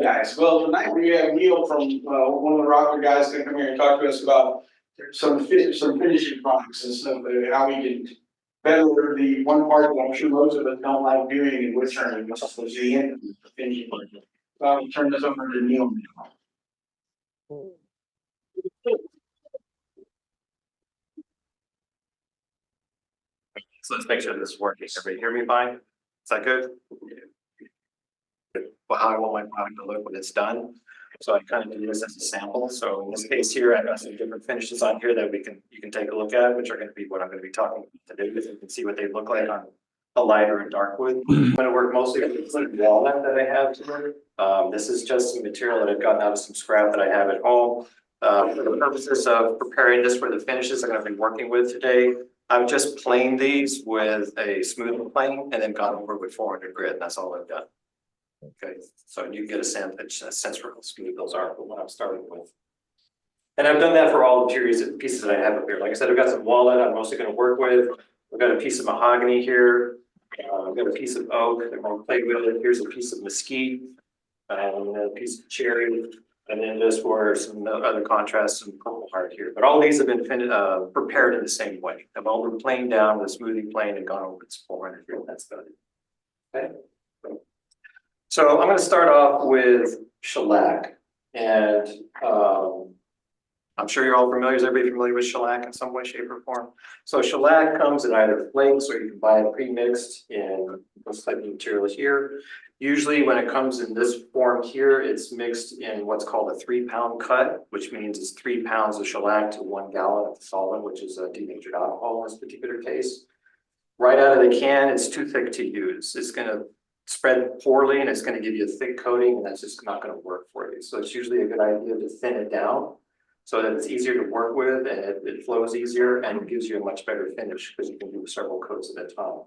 Guys, well, tonight we have Neil from one of the Rockler guys gonna come here and talk to us about some finishing products and stuff, how we can better the one part that I'm sure most of us don't like doing in wood turning, which is the end of the finishing part. So I'll turn this over to Neil now. So let's make sure this is working. Everybody hear me fine? Is that good? Well, how I want my product to look when it's done. So I kind of do this as a sample. So in this case here, I've got some different finishes on here that you can take a look at, which are going to be what I'm going to be talking about today, because you can see what they look like on a lighter and dark wood. I'm going to work mostly with the walnut that I have here. This is just some material that I've gotten out of some scrap that I have at home. For the purposes of preparing this for the finishes I'm going to be working with today, I've just planed these with a smoothing plane and then gone over with 400 grit. And that's all I've done. Okay, so you get a sense for how smooth those are for what I'm starting with. And I've done that for all the pieces that I have up here. Like I said, I've got some walnut I'm mostly going to work with. I've got a piece of mahogany here. I've got a piece of oak that I'm going to play with it. Here's a piece of mesquite, and a piece of cherry, and then just for some other contrasts, some purple heart here. But all these have been prepared in the same way. I've all been planed down with a smoothing plane and gone over its 400 grit. That's done. Okay. So I'm going to start off with shellac, and I'm sure you're all familiar. Is everybody familiar with shellac in some way, shape, or form? So shellac comes in either flakes, or you can buy it pre-mixed in this type of material here. Usually when it comes in this form here, it's mixed in what's called a 3-pound cut, which means it's 3 pounds of shellac to 1 gallon of the solvent, which is a denatured alcohol in this particular case. Right out of the can, it's too thick to use. It's going to spread poorly and it's going to give you a thick coating, and that's just not going to work for you. So it's usually a good idea to thin it down so that it's easier to work with and it flows easier and it gives you a much better finish because you can do several coats at a time.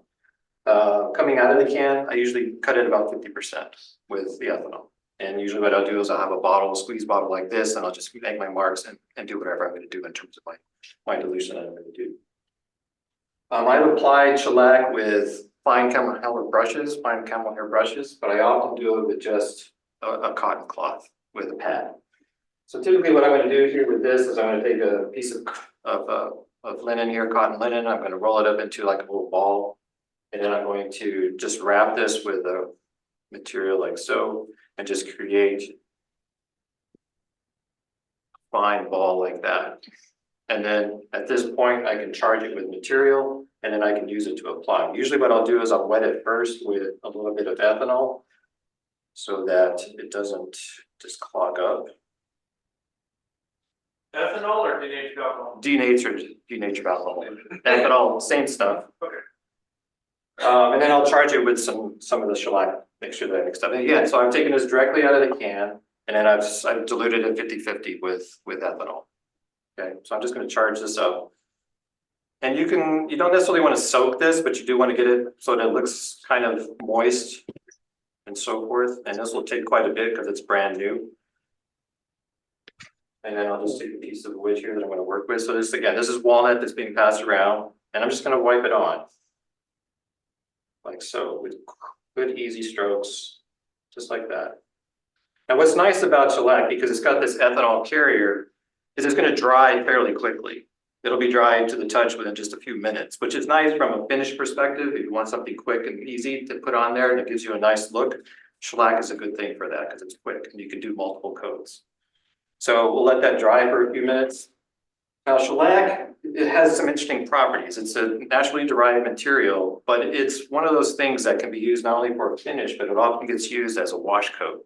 Coming out of the can, I usually cut it about 50% with the ethanol. And usually what I'll do is I'll have a squeeze bottle like this, and I'll just make my marks and do whatever I'm going to do in terms of my dilution that I'm going to do. I've applied shellac with fine camel hair brushes, but I often do it with just a cotton cloth with a pad. So typically what I'm going to do here with this is I'm going to take a piece of linen here, cotton linen. I'm going to roll it up into like a little ball. And then I'm going to just wrap this with a material like so, and just create a fine ball like that. And then at this point, I can charge it with material, and then I can use it to apply. Usually what I'll do is I'll wet it first with a little bit of ethanol so that it doesn't just clog up. Ethanol or denatured alcohol? Denatured alcohol. Ethanol, same stuff. Okay. And then I'll charge it with some of the shellac mixture that I mixed up. And again, so I'm taking this directly out of the can, and then I've diluted it 50-50 with ethanol. Okay, so I'm just going to charge this up. And you don't necessarily want to soak this, but you do want to get it so that it looks kind of moist and so forth. And this will take quite a bit because it's brand new. And then I'll just take a piece of wood here that I'm going to work with. So this is walnut that's being passed around, and I'm just going to wipe it on. Like so, with good easy strokes, just like that. And what's nice about shellac, because it's got this ethanol carrier, is it's going to dry fairly quickly. It'll be dry to the touch within just a few minutes, which is nice from a finish perspective. If you want something quick and easy to put on there and it gives you a nice look, shellac is a good thing for that because it's quick and you can do multiple coats. So we'll let that dry for a few minutes. Now shellac, it has some interesting properties. It's a naturally derived material, but it's one of those things that can be used not only for a finish, but it often gets used as a wash coat,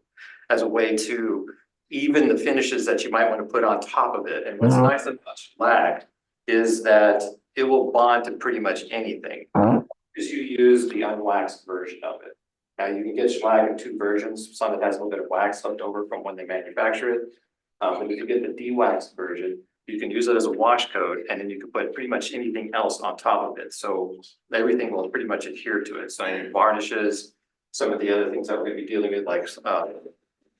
as a way to even the finishes that you might want to put on top of it. And what's nice about shellac is that it will bond to pretty much anything because you use the unwaxed version of it. Now you can get shellac in 2 versions, some that has a little bit of wax left over from when they manufacture it. But if you get the de-waxed version, you can use it as a wash coat, and then you can put pretty much anything else on top of it. So everything will pretty much adhere to it. So any varnishes, some of the other things that we're going to be dealing with, like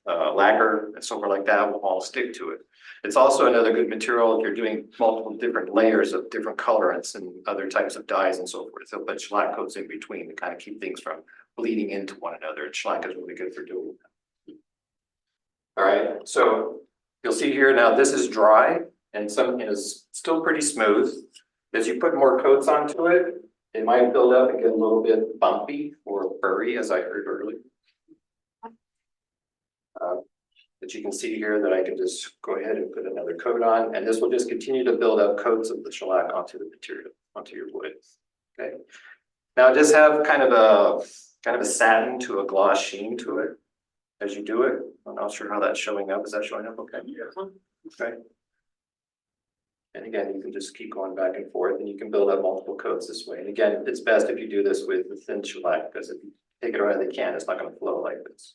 lacquer and so forth like that, will all stick to it. It's also another good material if you're doing multiple different layers of different colorants and other types of dyes and so forth. So put shellac coats in between to kind of keep things from bleeding into one another. And shellac is really good for doing that. All right, so you'll see here now, this is dry and some is still pretty smooth. As you put more coats onto it, it might build up and get a little bit bumpy or furry, as I heard earlier. But you can see here that I can just go ahead and put another coat on, and this will just continue to build up coats of the shellac onto the material, onto your wood. Okay. Now it does have kind of a satin to a gloss sheen to it as you do it. I'm not sure how that's showing up. Is that showing up okay? Yeah. Okay. And again, you can just keep going back and forth, and you can build up multiple coats this way. And again, it's best if you do this with the thin shellac, because if you take it out of the can, it's not going to flow like this.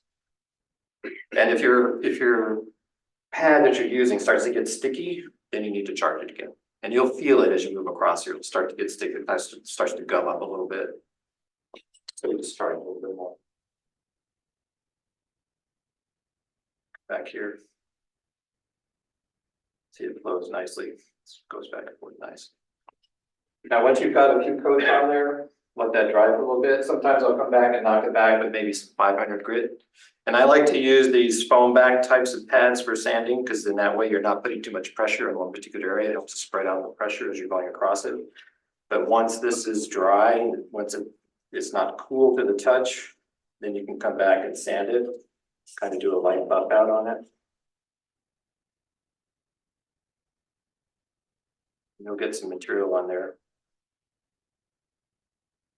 And if your pad that you're using starts to get sticky, then you need to charge it again. And you'll feel it as you move across here. It'll start to get sticky. It starts to gum up a little bit. So we just start a little bit more. Back here. See, it flows nicely. It goes back and forth nice. Now, once you've got a few coats on there, let that dry for a little bit. Sometimes I'll come back and knock it back with maybe some 500 grit. And I like to use these foam back types of pads for sanding, because then that way you're not putting too much pressure in one particular area. It helps to spread out the pressure as you're going across it. But once this is dry, once it's not cool to the touch, then you can come back and sand it, kind of do a light buff out on it. You'll get some material on there.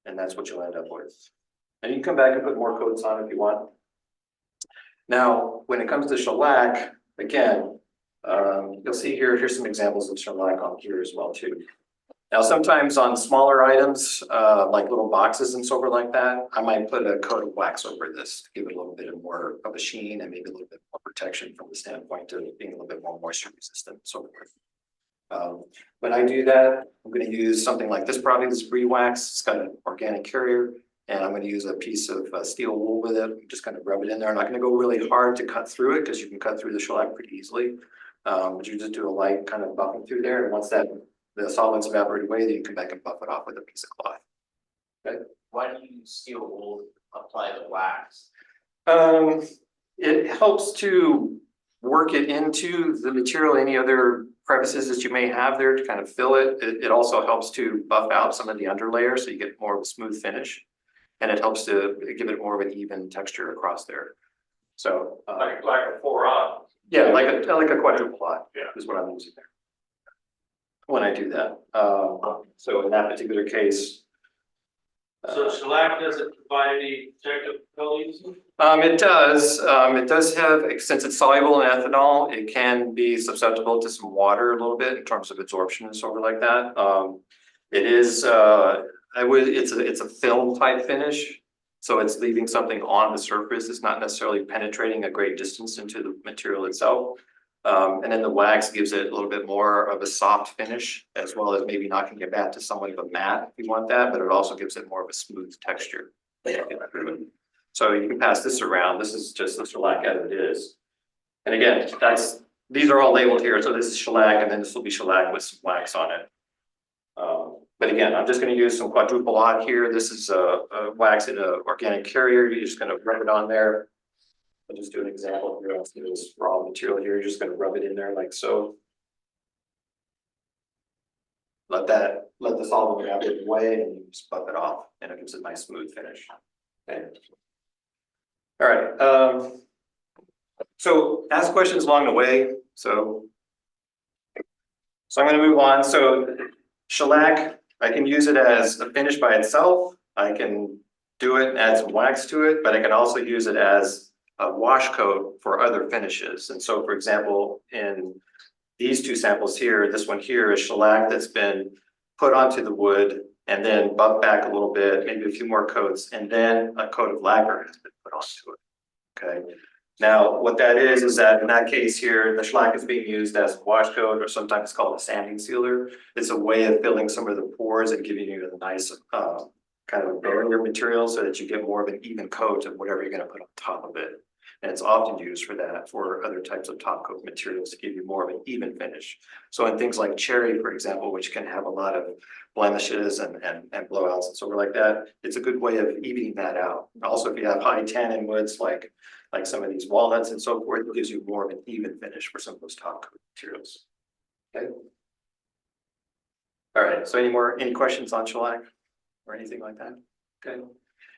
And that's what you'll end up with. And you can come back and put more coats on if you want. Now, when it comes to shellac, again, you'll see here's some examples of shellac on here as well too. Now, sometimes on smaller items, like little boxes and so forth like that, I might put a coat of wax over this to give it a little bit more of a sheen and maybe a little bit more protection from the standpoint of being a little bit more moisture resistant and so forth. When I do that, I'm going to use something like this product, this Bree wax. It's got an organic carrier, and I'm going to use a piece of steel wool with it. I'm just going to rub it in there. I'm not going to go really hard to cut through it, because you can cut through the shellac pretty easily. But you just do a light kind of buffing through there, and once the solvents evaporate away, then you come back and buff it off with a piece of cloth. Okay. Why do you use steel wool to apply the wax? It helps to work it into the material, any other crevices that you may have there to kind of fill it. It also helps to buff out some of the underlayer, so you get more of a smooth finish, and it helps to give it more of an even texture across there. So Like a 4-aught. yeah, like a quadruple lot, Yeah, is what I'm using there when I do that. So in that particular case, So shellac doesn't provide any protective abilities? it does. It does have, since it's soluble in ethanol, it can be susceptible to some water a little bit in terms of absorption and sort of like that. It is, it's a film type finish. So it's leaving something on the surface. It's not necessarily penetrating a great distance into the material itself. And then the wax gives it a little bit more of a soft finish, as well as maybe knocking it back to somewhat of a matte if you want that, but it also gives it more of a smooth texture. So you can pass this around. This is just the shellac as it is. And again, these are all labeled here. So this is shellac, and then this will be shellac with some wax on it. But again, I'm just going to use some quadruple aught here. This is a wax in an organic carrier. You're just going to rub it on there. I'll just do an example here. Let's do this raw material here. You're just going to rub it in there like so. Let the solvent evaporate away, and you just buff it off, and it gives a nice smooth finish. Okay. All right. So ask questions along the way. So I'm going to move on. So shellac, I can use it as a finish by itself. I can do it and add some wax to it, but I can also use it as a wash coat for other finishes. And so, for example, in these two samples here, this one here is shellac that's been put onto the wood and then buffed back a little bit, maybe a few more coats, and then a coat of lacquer has been put onto it. Okay. Now, what that is that in that case here, the shellac is being used as a wash coat, or sometimes it's called a sanding sealer. It's a way of filling some of the pores and giving you a nice kind of barrier material so that you get more of an even coat of whatever you're going to put on top of it. And it's often used for that, for other types of top coat materials to give you more of an even finish. So in things like cherry, for example, which can have a lot of blemishes and blowouts and so forth like that, it's a good way of evening that out. Also, if you have high tannin woods like some of these walnuts and so forth, it gives you more of an even finish for some of those top coat materials. Okay. All right, so any questions on shellac or anything like that? Okay.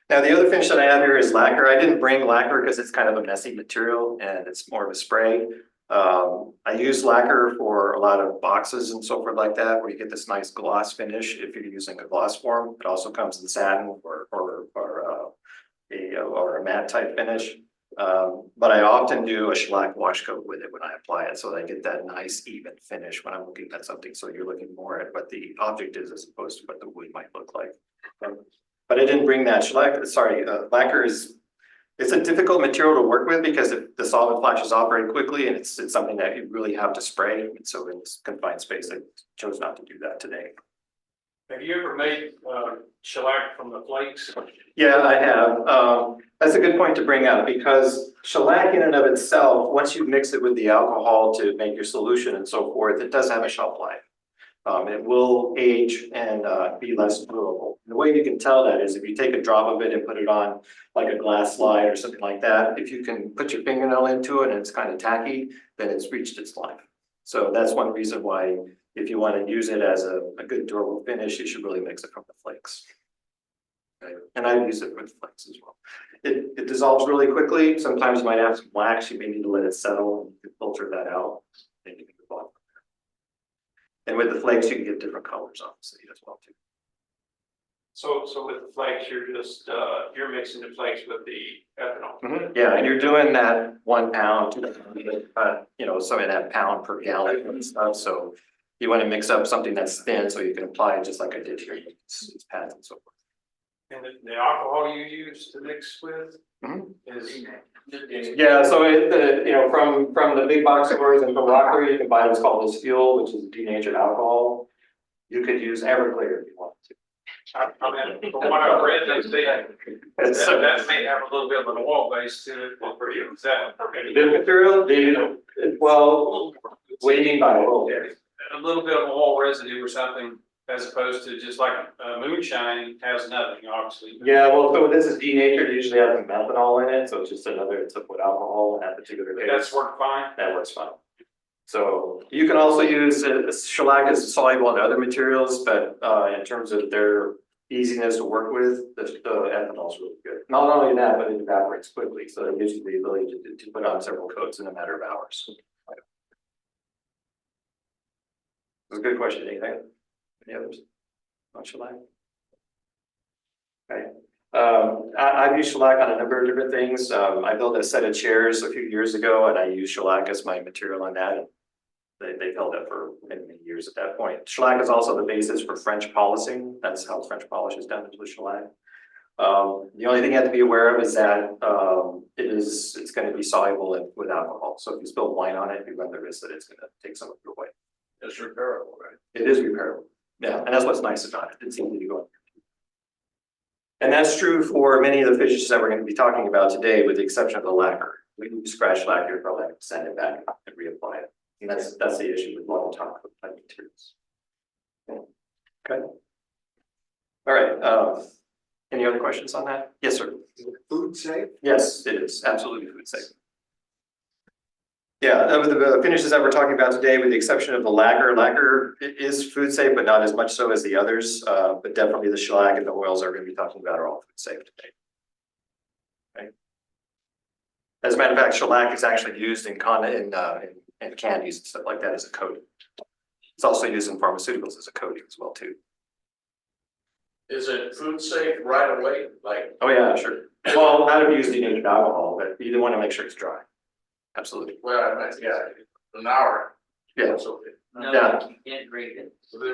Now, the other finish that I have here is lacquer. I didn't bring lacquer because it's kind of a messy material and it's more of a spray. I use lacquer for a lot of boxes and so forth like that, where you get this nice gloss finish if you're using a gloss form. It also comes in satin or a matte type finish. But I often do a shellac wash coat with it when I apply it, so that I get that nice even finish when I'm looking at something. So you're looking more at what the object is as opposed to what the wood might look like. But I didn't bring that shellac. Sorry, lacquer it's a difficult material to work with because the solvent flashes off very quickly, and it's something that you really have to spray. And so in this confined space, I chose not to do that today. Have you ever made shellac from the flakes? Yeah, I have. That's a good point to bring up because shellac in and of itself, once you mix it with the alcohol to make your solution and so forth, it does have a shelf life. It will age and be less durable. The way you can tell that is if you take a drop of it and put it on like a glass slide or something like that, if you can put your fingernail into it and it's kind of tacky, then it's reached its life. So that's one reason why if you want to use it as a good durable finish, you should really mix it from the flakes. Okay. And I use it with flakes as well. It dissolves really quickly. Sometimes you might have some wax. You may need to let it settle and you can filter that out. And you can move on. And with the flakes, you can get different colors, obviously, as well too. So with the flakes, you're just you're mixing the flakes with the ethanol. Mm-hmm. Yeah, and you're doing that 1 pound, so in that pound per gallon and stuff. So you want to mix up something that's thin so you can apply it just like I did here. It's pads and so forth. And the alcohol you use to mix with is Yeah, so from the big box stores and from Rockler, you can buy what's called this fuel, which is denatured alcohol. You could use Everclear if you want to. I mean, from what I've read, they say that may have a little bit of an oil base to it. For you, is that The material, well, what do you mean by oil base? a little bit of oil residue or something, as opposed to just like moonshine has nothing, obviously. Yeah, well, so this is denatured, it usually has methanol in it, so it's just it's liquid alcohol in that particular case. That's worked fine. That works fine. So you can also use shellac is soluble in other materials, but in terms of their easiness to work with, the ethanol is really good. Not only that, but it evaporates quickly, so it gives you the ability to put on several coats in a matter of hours. That's a good question. Anything? Any others on shellac? Okay. I've used shellac on a number of different things. I built a set of chairs a few years ago, and I used shellac as my material on that. They've held up for many, many years at that point. Shellac is also the basis for French polishing. That's how French polish is done with shellac. The only thing you have to be aware of is that it's going to be soluble with alcohol. So if you spill wine on it, you run the risk that it's going to take some of your weight. It's repairable, right? It is repairable. Yeah, and that's what's nice about it. It's easy to go. And that's true for many of the finishes that we're going to be talking about today, with the exception of the lacquer. We can scratch lacquer, you probably have to sand it back and reapply it. And that's the issue with long top coat type materials. Okay. All right. Any other questions on that? Yes, sir. Is it food safe? Yes, it is absolutely food safe. Yeah, of the finishes that we're talking about today, with the exception of the lacquer is food safe, but not as much so as the others. But definitely the shellac and the oils are going to be talking about are all food safe today. Okay. As a matter of fact, shellac is actually used in candies and stuff like that as a coating. It's also used in pharmaceuticals as a coating as well too. Is it food safe right away? Like, Oh yeah, sure. Well, not if you use denatured alcohol, but you do want to make sure it's dry. Absolutely. well, I meant, yeah, an hour. Yeah. It's okay. No, Yeah. you can't drink it.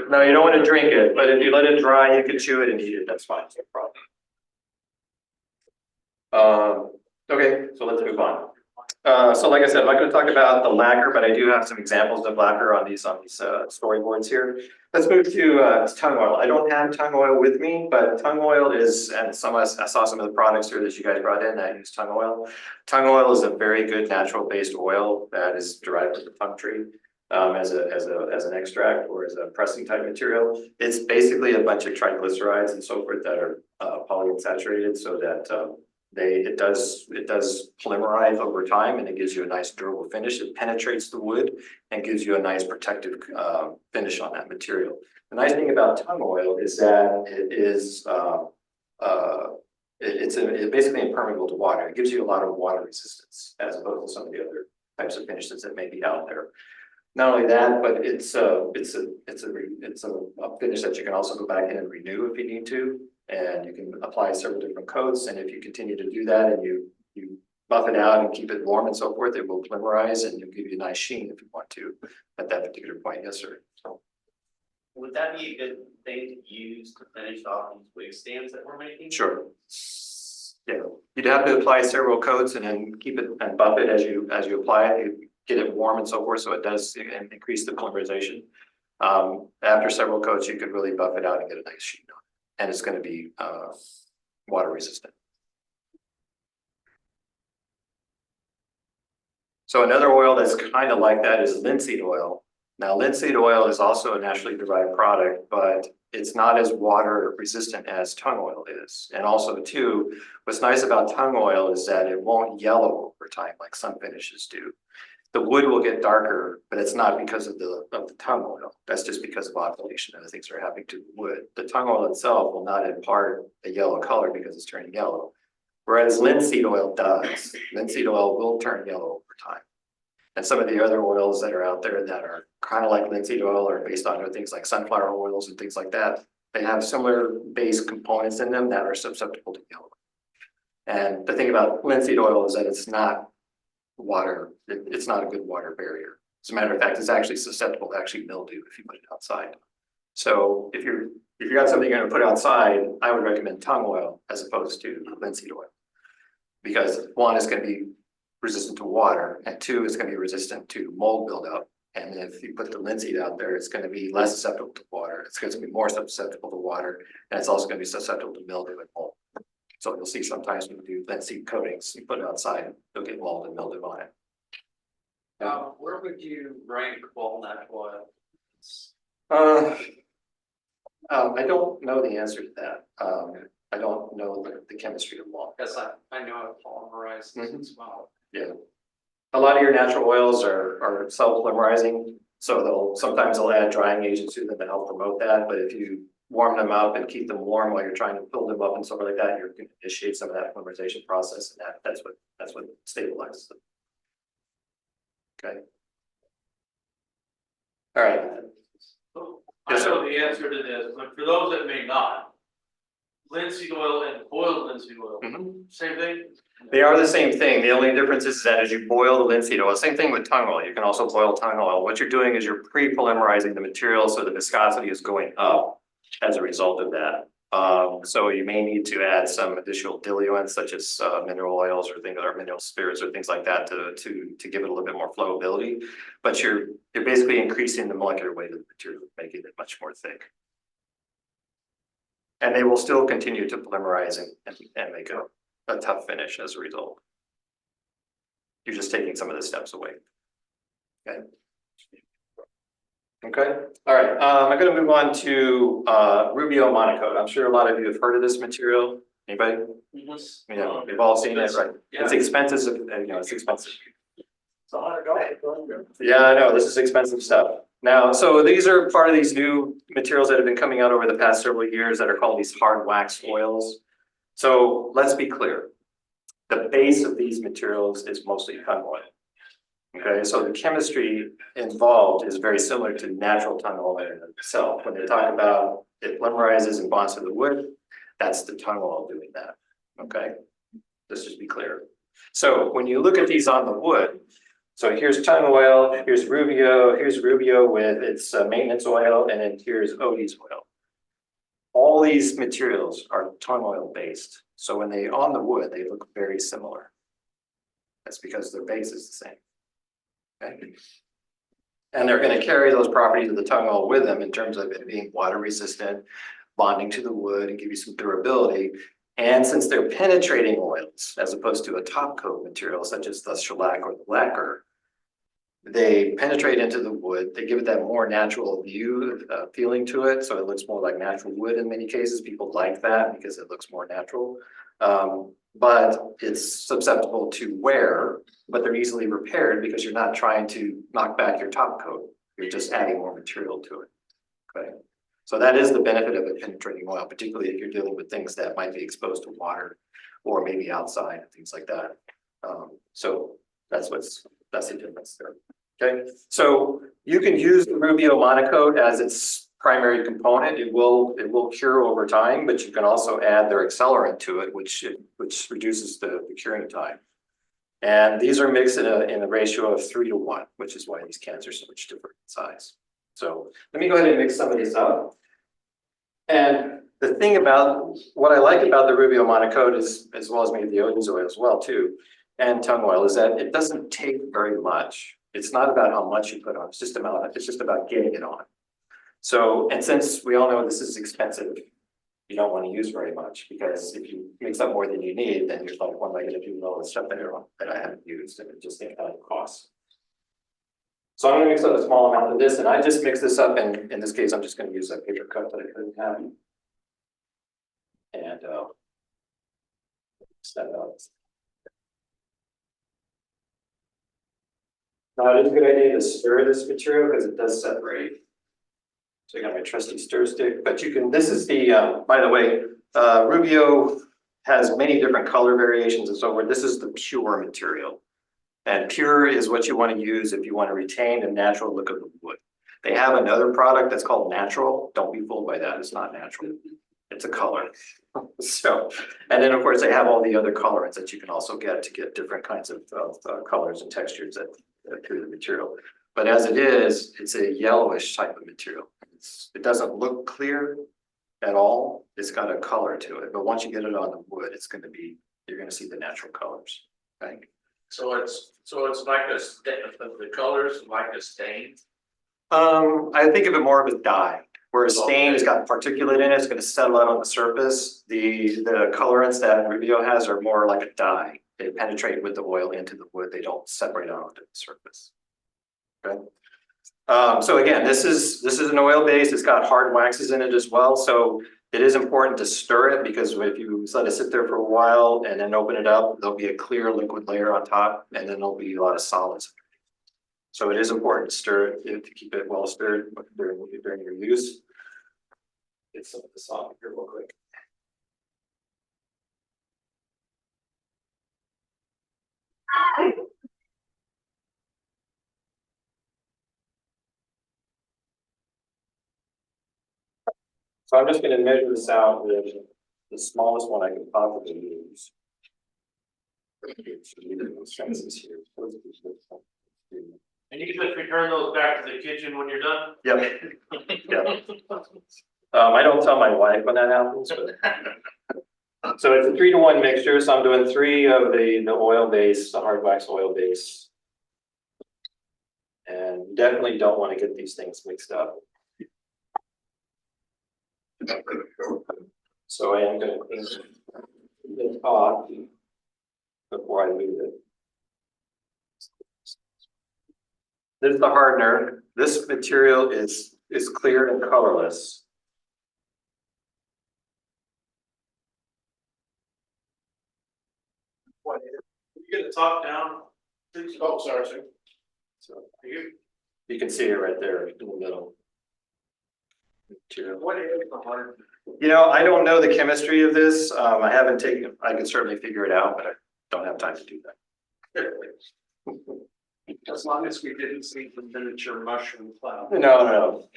No, you don't want to drink it, but if you let it dry, you can chew it and eat it. That's fine. No problem. Okay, so let's move on. So like I said, I'm not gonna talk about the lacquer, but I do have some examples of lacquer on these storyboards here. Let's move to tung oil. I don't have tung oil with me, but tung oil is, and I saw some of the products here that you guys brought in that use tung oil. Tung oil is a very good natural based oil that is derived from the tung tree. As an extract or as a pressing type material. It's basically a bunch of triglycerides and so forth that are polyunsaturated so that it does polymerize over time, and it gives you a nice durable finish. It penetrates the wood and gives you a nice protective finish on that material. The nice thing about tung oil is that it is it's basically impermeable to water. It gives you a lot of water resistance as opposed to some of the other types of finishes that may be out there. Not only that, but it's a finish that you can also go back in and renew if you need to, and you can apply several different coats. And if you continue to do that and you buff it out and keep it warm and so forth, it will polymerize and it'll give you a nice sheen if you want to at that particular point. Yes, sir. Would that be a good thing to use to finish off these wig stands that we're making? Sure. Yeah, you'd have to apply several coats and then keep it and buff it as you apply it. You get it warm and so forth, so it does increase the polymerization. After several coats, you could really buff it out and get a nice sheen on it, and it's going to be water resistant. So another oil that's kind of like that is linseed oil. Now, linseed oil is also a naturally derived product, but it's not as water resistant as tung oil is. And also too, what's nice about tung oil is that it won't yellow over time like some finishes do. The wood will get darker, but it's not because of the tung oil. That's just because of oxidation and the things that are happening to the wood. The tung oil itself will not impart a yellow color because it's turning yellow. Whereas linseed oil does. Linseed oil will turn yellow over time. And some of the other oils that are out there that are kind of like linseed oil or based on other things like sunflower oils and things like that, they have similar base components in them that are susceptible to yellow. And the thing about linseed oil is that it's not water, it's not a good water barrier. As a matter of fact, it's actually susceptible to actually mildew if you put it outside. So if you got something you're going to put outside, I would recommend tung oil as opposed to linseed oil, because one is going to be resistant to water, and two is going to be resistant to mold buildup. And if you put the linseed out there, it's going to be less susceptible to water. It's going to be more susceptible to water, and it's also going to be susceptible to mildew and mold. So you'll see sometimes when you do linseed coatings, you put it outside, you'll get mold and mildew on it. Where would you rank walnut oil? I don't know the answer to that. I don't know the chemistry of walnut. Because I know it polymerizes as well. Yeah. A lot of your natural oils are self-polymerizing, so sometimes they'll add drying agents to them to help promote that. But if you warm them up and keep them warm while you're trying to build them up and stuff like that, you're going to initiate some of that polymerization process, and that's what stabilizes them. Okay. All right. I know the answer to this, but for those that may not, linseed oil and boiled linseed oil, same thing? They are the same thing. The only difference is that as you boil the linseed oil, same thing with tung oil. You can also boil tung oil. What you're doing is you're pre-polymerizing the material, so the viscosity is going up as a result of that. So you may need to add some additional diluents such as mineral oils or things, or mineral spirits or things like that to give it a little bit more flowability. But you're basically increasing the molecular weight of the material, making it much more thick. And they will still continue to polymerize and make a tough finish as a result. You're just taking some of the steps away. Okay. Okay. All right. I'm going to move on to Rubio Monocote. I'm sure a lot of you have heard of this material. Anybody? Yeah, we've all seen it, right? Yeah. It's expensive. It's expensive. Yeah, I know. This is expensive stuff. Now, so these are part of these new materials that have been coming out over the past several years that are called these hard wax oils. So let's be clear. The base of these materials is mostly tung oil. Okay, so the chemistry involved is very similar to natural tung oil in itself. When they talk about it polymerizes and bonds to the wood, that's the tung oil doing that. Okay, let's just be clear. So when you look at these on the wood, so here's tung oil, here's Rubio with its maintenance oil, and then here's Odie's oil. All these materials are tung oil based. So when they on the wood, they look very similar. That's because their base is the same. Okay. And they're gonna carry those properties of the tung oil with them in terms of it being water resistant, bonding to the wood and give you some durability. And since they're penetrating oils, as opposed to a top coat material such as the shellac or the lacquer, they penetrate into the wood, they give it that more natural feeling to it, so it looks more like natural wood in many cases. People like that because it looks more natural. But it's susceptible to wear, but they're easily repaired because you're not trying to knock back your top coat. You're just adding more material to it. Okay. So that is the benefit of a penetrating oil, particularly if you're dealing with things that might be exposed to water or maybe outside and things like that. So that's the difference there. Okay, so you can use the Rubio Monocote as its primary component. It will cure over time, but you can also add their accelerant to it, which reduces the curing time. And these are mixed in a ratio of 3 to 1, which is why these cans are so much different in size. So let me go ahead and mix some of these up. And the thing about what I like about the Rubio Monocote is, as well as maybe the Odie's oil as well too, and tung oil, is that it doesn't take very much. It's not about how much you put on, it's just about getting it on. So, and since we all know this is expensive, you don't want to use very much, because if you mix up more than you need, then you're like, what am I going to do with all the stuff that I haven't used, and it just ain't out of cost. So I'm going to mix up a small amount of this, and I just mix this up, and in this case, I'm just going to use a paper cup that I couldn't have. And mix that up. Now, it is a good idea to stir this material because it does separate. So I got my trusty stir stick, but you can, this is the, by the way, Rubio has many different color variations and so forth. This is the pure material. And pure is what you want to use if you want to retain the natural look of the wood. They have another product that's called natural. Don't be fooled by that. It's not natural. It's a color. So, and then of course they have all the other colorants that you can also get to get different kinds of colors and textures that through the material. But as it is, it's a yellowish type of material. It doesn't look clear at all. It's got a color to it. But once you get it on the wood, it's going to be, you're going to see the natural colors. Okay. So it's like a the colors like a stain. I think of it more of a dye, where a stain has got particulate in it. It's going to settle out on the surface. The colorants that Rubio has are more like a dye. They penetrate with the oil into the wood. They don't separate out onto the surface. Okay. So again, this is an oil base. It's got hard waxes in it as well. So it is important to stir it, because if you let it sit there for a while and then open it up, there'll be a clear liquid layer on top, and then there'll be a lot of solids. So it is important to stir it, to keep it well stirred during your use. Get some of this off here real quick. So I'm just going to measure this out with the smallest one I can possibly use. And you can just return those back to the kitchen when you're done? Yep. Yep. I don't tell my wife when that happens, but. So it's a 3 to 1 mixture. So I'm doing 3 of the oil base, the hard wax oil base. And definitely don't want to get these things mixed up. So I am going to clean this off before I leave it. This is the hardener. This material is clear and colorless. What, you get the top down? Oh, sorry, sir. So you can see it right there in the middle. What is the hardener? You know, I don't know the chemistry of this. I haven't taken, I can certainly figure it out, but I don't have time to do that. As long as we didn't see the miniature mushroom cloud. No.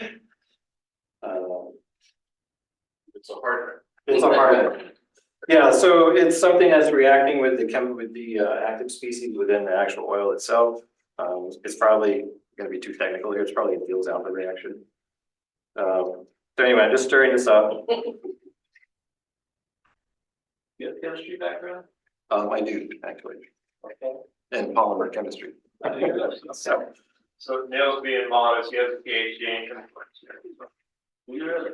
It's a hardener. It's a hardener. Yeah, so it's something that's reacting with the active species within the actual oil itself. It's probably going to be too technical here. It's probably a Vail's alpha reaction. So anyway, I'm just stirring this up. You have chemistry background? I do actually. Okay. in polymer chemistry. So, So Neil's being modest, he has a PhD in chemical engineering. Really?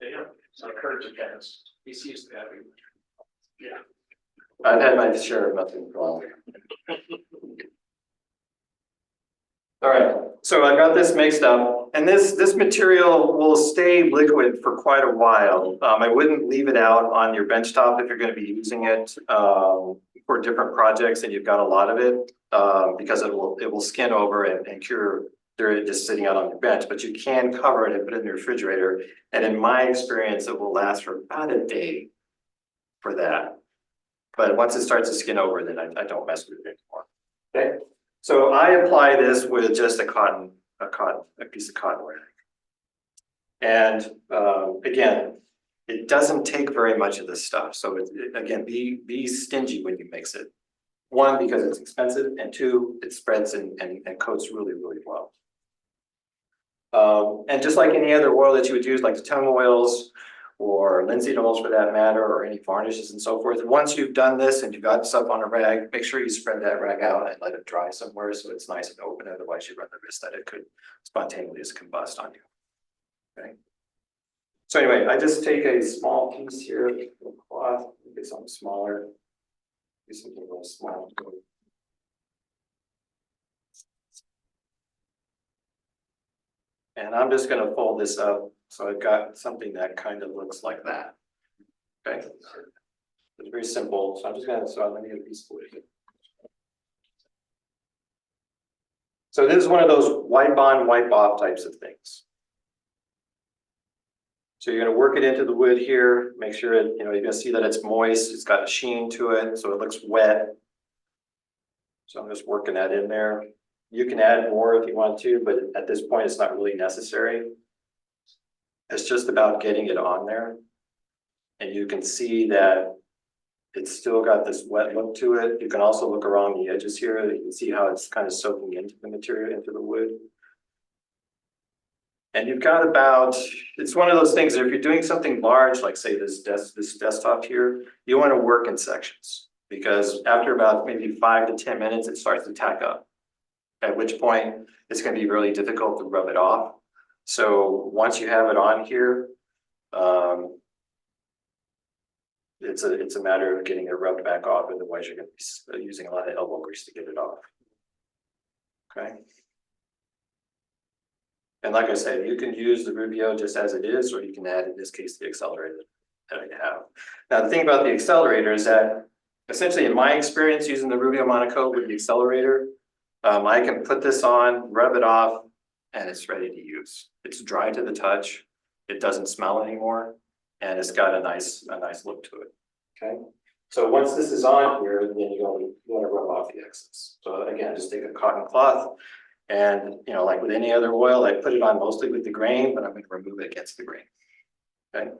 Yeah, so Kurt's a chemist, he's used to having. Yeah. I've had my share of nothing wrong. All right, so I got this mixed up, and this material will stay liquid for quite a while. I wouldn't leave it out on your benchtop if you're going to be using it for different projects and you've got a lot of it, because it will skin over and cure during just sitting out on your bench. But you can cover it and put it in the refrigerator, and in my experience, it will last for about a day for that. But once it starts to skin over, then I don't mess with it anymore. Okay. So I apply this with just a piece of cotton rag. And again, it doesn't take very much of this stuff. So again, be stingy when you mix it. One, because it's expensive, and two, it spreads and coats really, really well. And just like any other oil that you would use, like the tung oils or linseed oils for that matter, or any varnishes and so forth. Once you've done this and you've got stuff on a rag, make sure you spread that rag out and let it dry somewhere so it's nice and open. Otherwise, you run the risk that it could spontaneously combust on you. Okay. So anyway, I just take a small piece here of cloth, get something smaller, do something real small. And I'm just going to fold this up. So I've got something that kind of looks like that. Okay. It's very simple. So I'm just going to, let me get a piece of wood. So this is one of those wipe on, wipe off types of things. So you're going to work it into the wood here, make sure it, you're going to see that it's moist, it's got a sheen to it, so it looks wet. So I'm just working that in there. You can add more if you want to, but at this point, it's not really necessary. It's just about getting it on there. And you can see that it's still got this wet look to it. You can also look around the edges here. You can see how it's kind of soaking into the material, into the wood. And you've got about, it's one of those things that if you're doing something large, like say this desktop here, you want to work in sections, because after about maybe 5 to 10 minutes, it starts to tack up. At which point it's going to be really difficult to rub it off. So once you have it on here, it's a matter of getting it rubbed back off. Otherwise, you're going to be using a lot of elbow grease to get it off. Okay. And like I said, you can use the Rubio just as it is, or you can add, in this case, the accelerator that I have. Now, the thing about the accelerator is that essentially, in my experience using the Rubio Monocote with the accelerator, I can put this on, rub it off, and it's ready to use. It's dry to the touch. It doesn't smell anymore, and it's got a nice look to it. Okay. So once this is on here, then you want to rub off the excess. So again, just take a cotton cloth, and like with any other oil, I put it on mostly with the grain, but I'm going to remove it against the grain. Okay.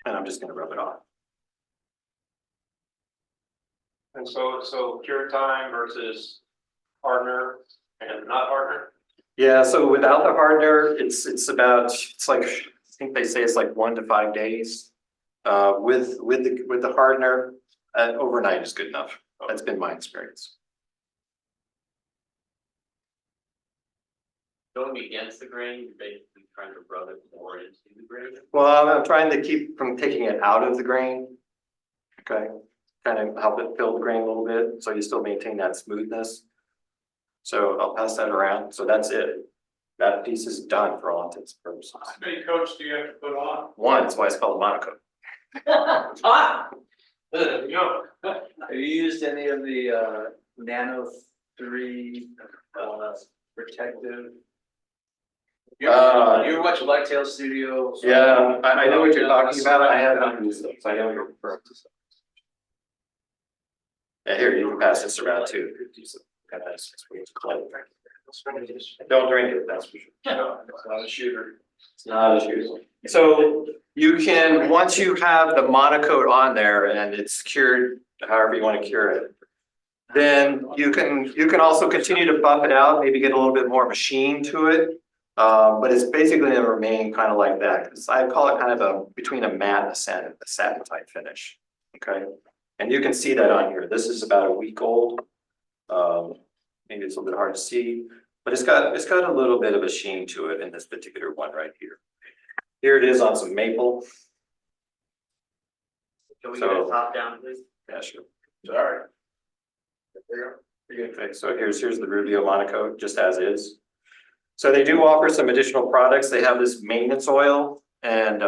And I'm just going to rub it off. And so cure time versus hardener and not hardener? Yeah, so without the hardener, it's like, I think they say it's like 1 to 5 days. With the hardener, overnight is good enough. That's been my experience. Going against the grain, you're basically trying to rub it more into the grain. Well, I'm trying to keep from taking it out of the grain. Okay, kind of help it fill the grain a little bit, so you still maintain that smoothness. So I'll pass that around. So that's it. That piece is done for all intents and purposes. How many coats do you have to put on? One, that's why it's called a monocote. There you go. Have you used any of the Nano 3 protective? You ever watch Whitetail Studio? Yeah, I know what you're talking about. I haven't used those. I know what you're referring to. Yeah, here, you can pass this around too. Don't drink it, that's for sure. It's not a shooter. It's not a shooter. So you can, once you have the monocote on there and it's cured, however you want to cure it, then you can also continue to buff it out, maybe get a little bit more of a sheen to it. But it's basically going to remain kind of like that, because I call it kind of between a matte and a satin type finish. Okay. And you can see that on here. This is about a week old. Maybe it's a little bit hard to see, but it's got a little bit of a sheen to it in this particular one right here. Here it is on some maple. Can we get a top down, please? Yeah, sure. Sorry. Okay, so here's the Rubio Monocote, just as is. So they do offer some additional products. They have this maintenance oil, and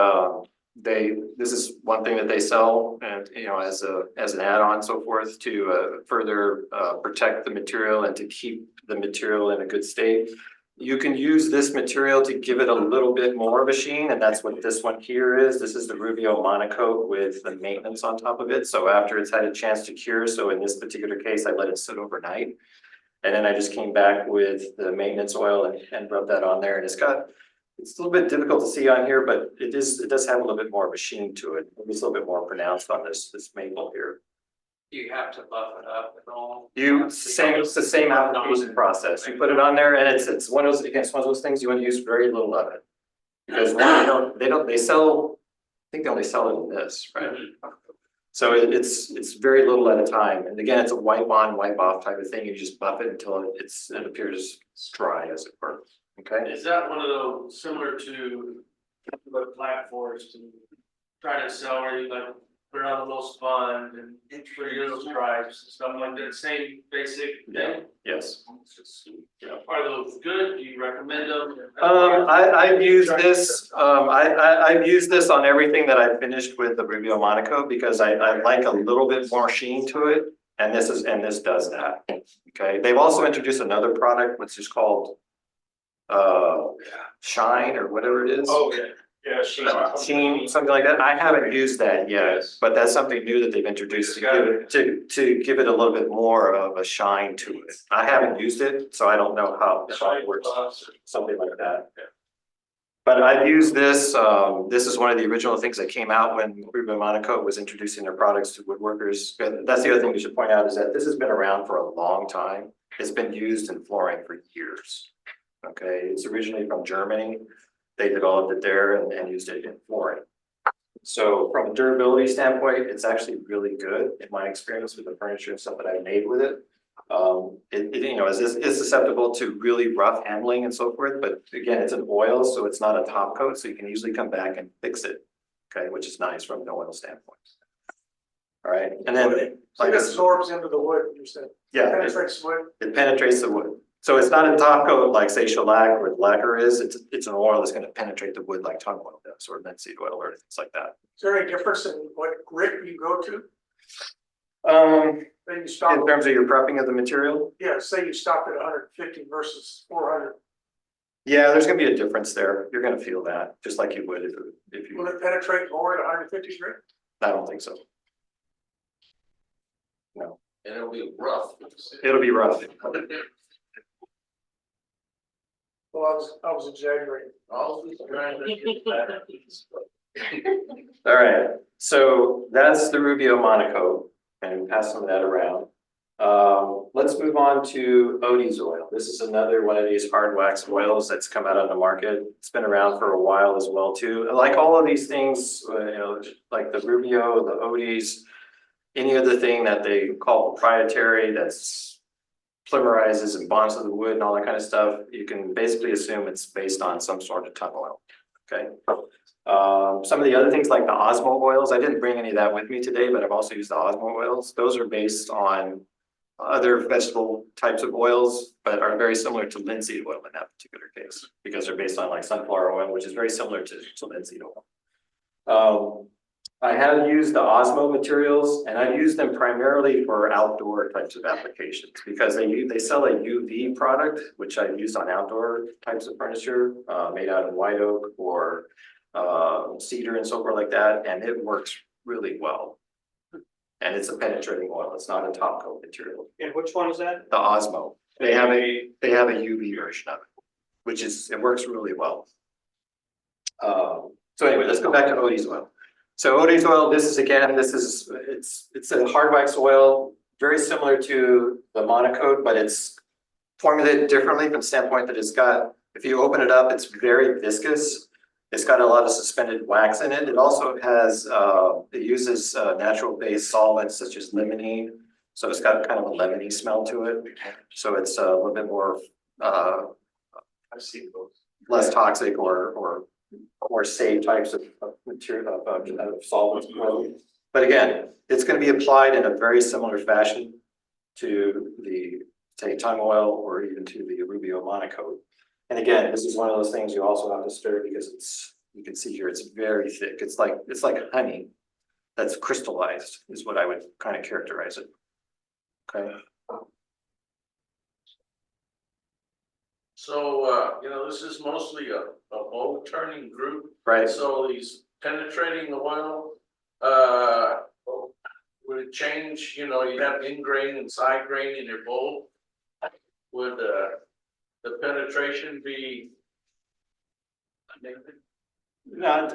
this is one thing that they sell, and as an add-on, so forth, to further protect the material and to keep the material in a good state. You can use this material to give it a little bit more of a sheen, and that's what this one here is. This is the Rubio Monocote with the maintenance on top of it. So after it's had a chance to cure, so in this particular case, I let it sit overnight. And then I just came back with the maintenance oil and rubbed that on there. And it's a little bit difficult to see on here, but it does have a little bit more of a sheen to it. It's a little bit more pronounced on this maple here. You have to buff it up and all. It's the same application process. You put it on there, and it's one of those things you want to use very little of it. Because they sell, I think they only sell it in this, right? So it's very little at a time. And again, it's a wipe on, wipe off type of thing. You just buff it until it appears dry, as it were. Okay. Is that one of those similar to what Black Forest and trying to sell where you like put it on a little sponge and put your little stripes and stuff like that, same basic thing? Yes. Are those good? Do you recommend them? I've used this. I've used this on everything that I finished with the Rubio Monocote because I like a little bit more sheen to it, and this does that. Okay. They've also introduced another product which is called Shine or whatever it is. Oh, yeah. Yeah, Sheen, something like that. I haven't used that yet, but that's something new that they've introduced to give it a little bit more of a shine to it. I haven't used it, so I don't know how it works. Something like that. But I've used this. This is one of the original things that came out when Rubio Monocote was introducing their products to woodworkers. And that's the other thing we should point out is that this has been around for a long time. It's been used in flooring for years. Okay, it's originally from Germany. They developed it there and used it in flooring. So from a durability standpoint, it's actually really good in my experience with the furniture and stuff that I've made with it. It's susceptible to really rough handling and so forth, but again, it's an oil, so it's not a top coat, so you can usually come back and fix it. Okay, which is nice from an oil standpoint. All right, and then It absorbs into the wood, you said. Yeah, Penetrates wood. it penetrates the wood. So it's not a top coat like say shellac or lacquer is. It's an oil that's going to penetrate the wood like tung oil does, or linseed oil, or things like that. Is there any difference in what grit you go to? Then you In stop, terms of your prepping of the material, yeah, say you stopped at 150 versus 400. yeah, there's going to be a difference there. You're going to feel that, just like you would if Will you. it penetrate more at 150 grit? I don't think so. No, And it'll be rough. it'll be rough. Well, I was exaggerating. All right, so that's the Rubio Monocote, and pass some of that around. Let's move on to Odie's oil. This is another one of these hard wax oils that's come out on the market. It's been around for a while as well too. Like all of these things, like the Rubio, the Odie's, any other thing that they call proprietary that's polymerizes and bonds to the wood and all that kind of stuff, you can basically assume it's based on some sort of tung oil. Okay. Some of the other things like the Osmo oils, I didn't bring any of that with me today, but I've also used the Osmo oils. Those are based on other vegetable types of oils, but are very similar to linseed oil in that particular case, because they're based on like sunflower oil, which is very similar to linseed oil. I have used the Osmo materials, and I've used them primarily for outdoor types of applications because they sell a UV product, which I've used on outdoor types of furniture made out of white oak or cedar and so forth like that, and it works really well. And it's a penetrating oil. It's not a top coat material. And which one is that? The Osmo. They have a UV version of it, which it works really well. So anyway, let's go back to Odie's oil. So Odie's oil, it's a hard wax oil, very similar to the Monocote, but it's formulated differently from the standpoint that it's got, if you open it up, it's very viscous. It's got a lot of suspended wax in it. It also has, it uses natural based solvents such as limonene. So it's got kind of a lemony smell to it. So it's a little bit more, I've seen those. less toxic or safe types of material, of solvents. But again, it's going to be applied in a very similar fashion to the, say, tung oil or even to the Rubio Monocote. And again, this is one of those things you also have to stir because it's, you can see here, it's very thick. It's like honey that's crystallized is what I would kind of characterize it. Okay. So, this is mostly a bowl turning group. Right. So he's penetrating the oil, would it change, you have in grain and side grain in your bowl? Would, the penetration be? No,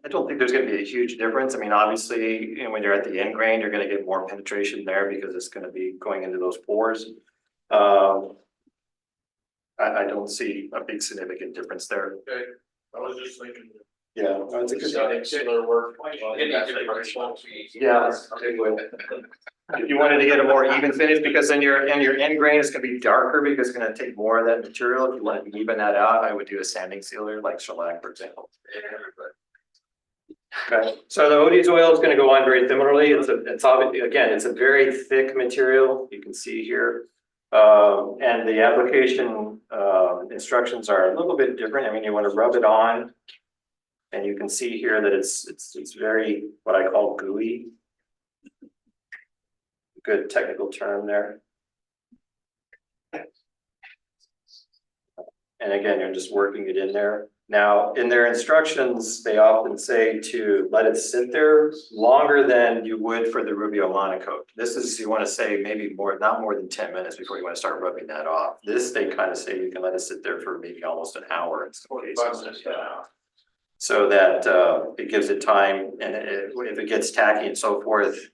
I don't think there's going to be a huge difference. I mean, obviously, when you're at the end grain, you're going to get more penetration there because it's going to be going into those pores. I don't see a big significant difference there. Okay, I was just thinking. Yeah, that's a good. Similar work. Yeah, it would. If you wanted to get a more even finish, because then your end grain is going to be darker because it's going to take more of that material. If you want to even that out, I would do a sanding sealer like shellac, for example. Okay, so the Odie's oil is going to go on very similarly. It's obviously, again, it's a very thick material. You can see here, and the application instructions are a little bit different. I mean, you want to rub it on, and you can see here that it's very what I call gooey. Good technical term there. And again, you're just working it in there. Now, in their instructions, they often say to let it sit there longer than you would for the Rubio Monocote. This is, you want to say maybe not more than 10 minutes before you want to start rubbing that off. This, they kind of say you can let it sit there for maybe almost an hour in some cases. So that it gives it time, and if it gets tacky and so forth,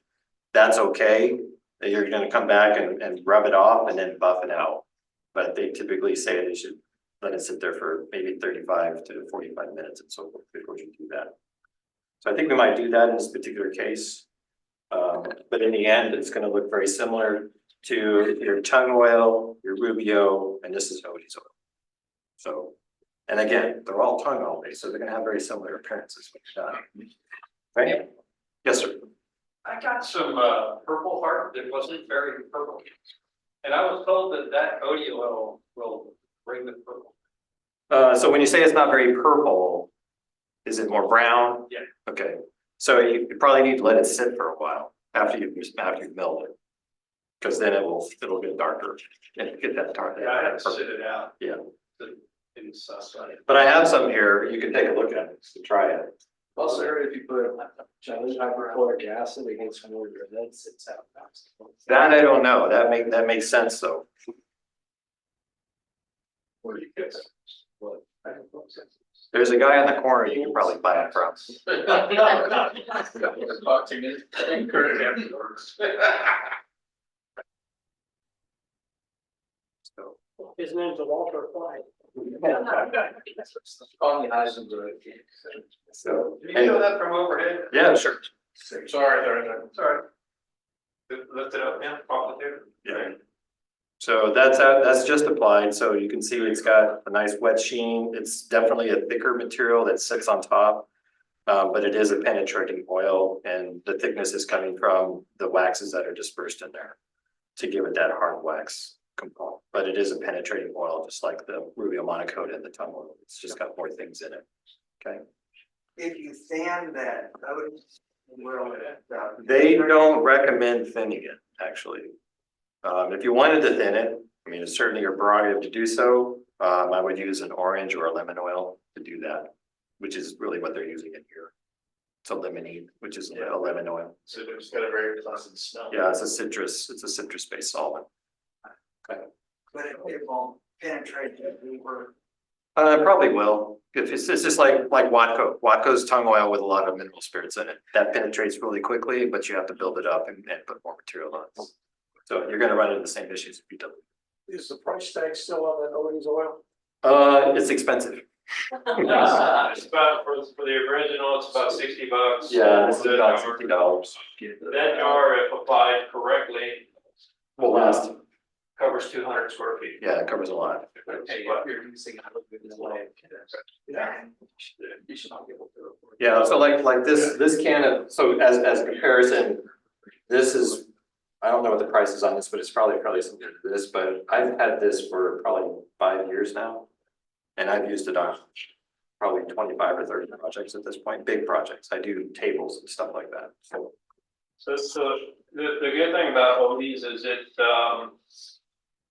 that's okay. You're going to come back and rub it off and then buff it out. But they typically say they should let it sit there for maybe 35 to 45 minutes and so forth before you do that. So I think we might do that in this particular case. But in the end, it's going to look very similar to your tung oil, your Rubio, and this is Odie's oil. So, and again, they're all tung oil based, so they're going to have very similar appearances. Right? Yes, sir. I got some purple heart that wasn't very purple. And I was told that Odie oil will bring the purple. So when you say it's not very purple, is it more brown? Yeah. Okay, so you probably need to let it sit for a while after you've milled it. Because then it'll get darker and get that dark. Yeah, I have to sit it out. Yeah. In the sun. But I have some here, you can take a look at it to try it. Also, if you put hydrochloric acid against more red, sits out fast. That I don't know, that makes sense though. Where do you get what? There's a guy on the corner you can probably buy it from. Talk to me. His name's Walter Clyde. Call me Heisenberg. So, Do you know that from overhead? yeah, sure. Sorry. Lift it up, yeah, off the table. Yeah. So that's just applied, so you can see it's got a nice wet sheen. It's definitely a thicker material that sits on top. But it is a penetrating oil, and the thickness is coming from the waxes that are dispersed in there to give it that hard wax component. But it is a penetrating oil, just like the Rubio Monocote and the tung oil. It's just got more things in it. Okay. If you fan that, I would. They don't recommend thinning it, actually. If you wanted to thin it, I mean, it's certainly your prerogative to do so. I would use an orange or a lemon oil to do that, which is really what they're using in here. It's a limonene, which is a lemon oil. So it's got a very pleasant smell. Yeah, it's a citrus-based solvent. Okay. But it won't penetrate the deeper. Probably will. If it's just like Watco. Watco's tung oil with a lot of mineral spirits in it. That penetrates really quickly, but you have to build it up and put more material on it. So you're going to run into the same issues if you don't. Is the price tag still on that Odie's oil? It's expensive. It's about, for the original, it's about $60. Yeah, this is That about jar- $60. That jar, if applied correctly, Will last. covers 200 square feet. Yeah, it covers a lot. You're using Yeah. You should not be able to. Yeah, so like this can of, so as comparison, this is, I don't know what the price is on this, but it's probably similar to this, but I've had this for probably 5 years now. And I've used it on probably 25 or 30 projects at this point, big projects. I do tables and stuff like that, so. So the good thing about Odie's is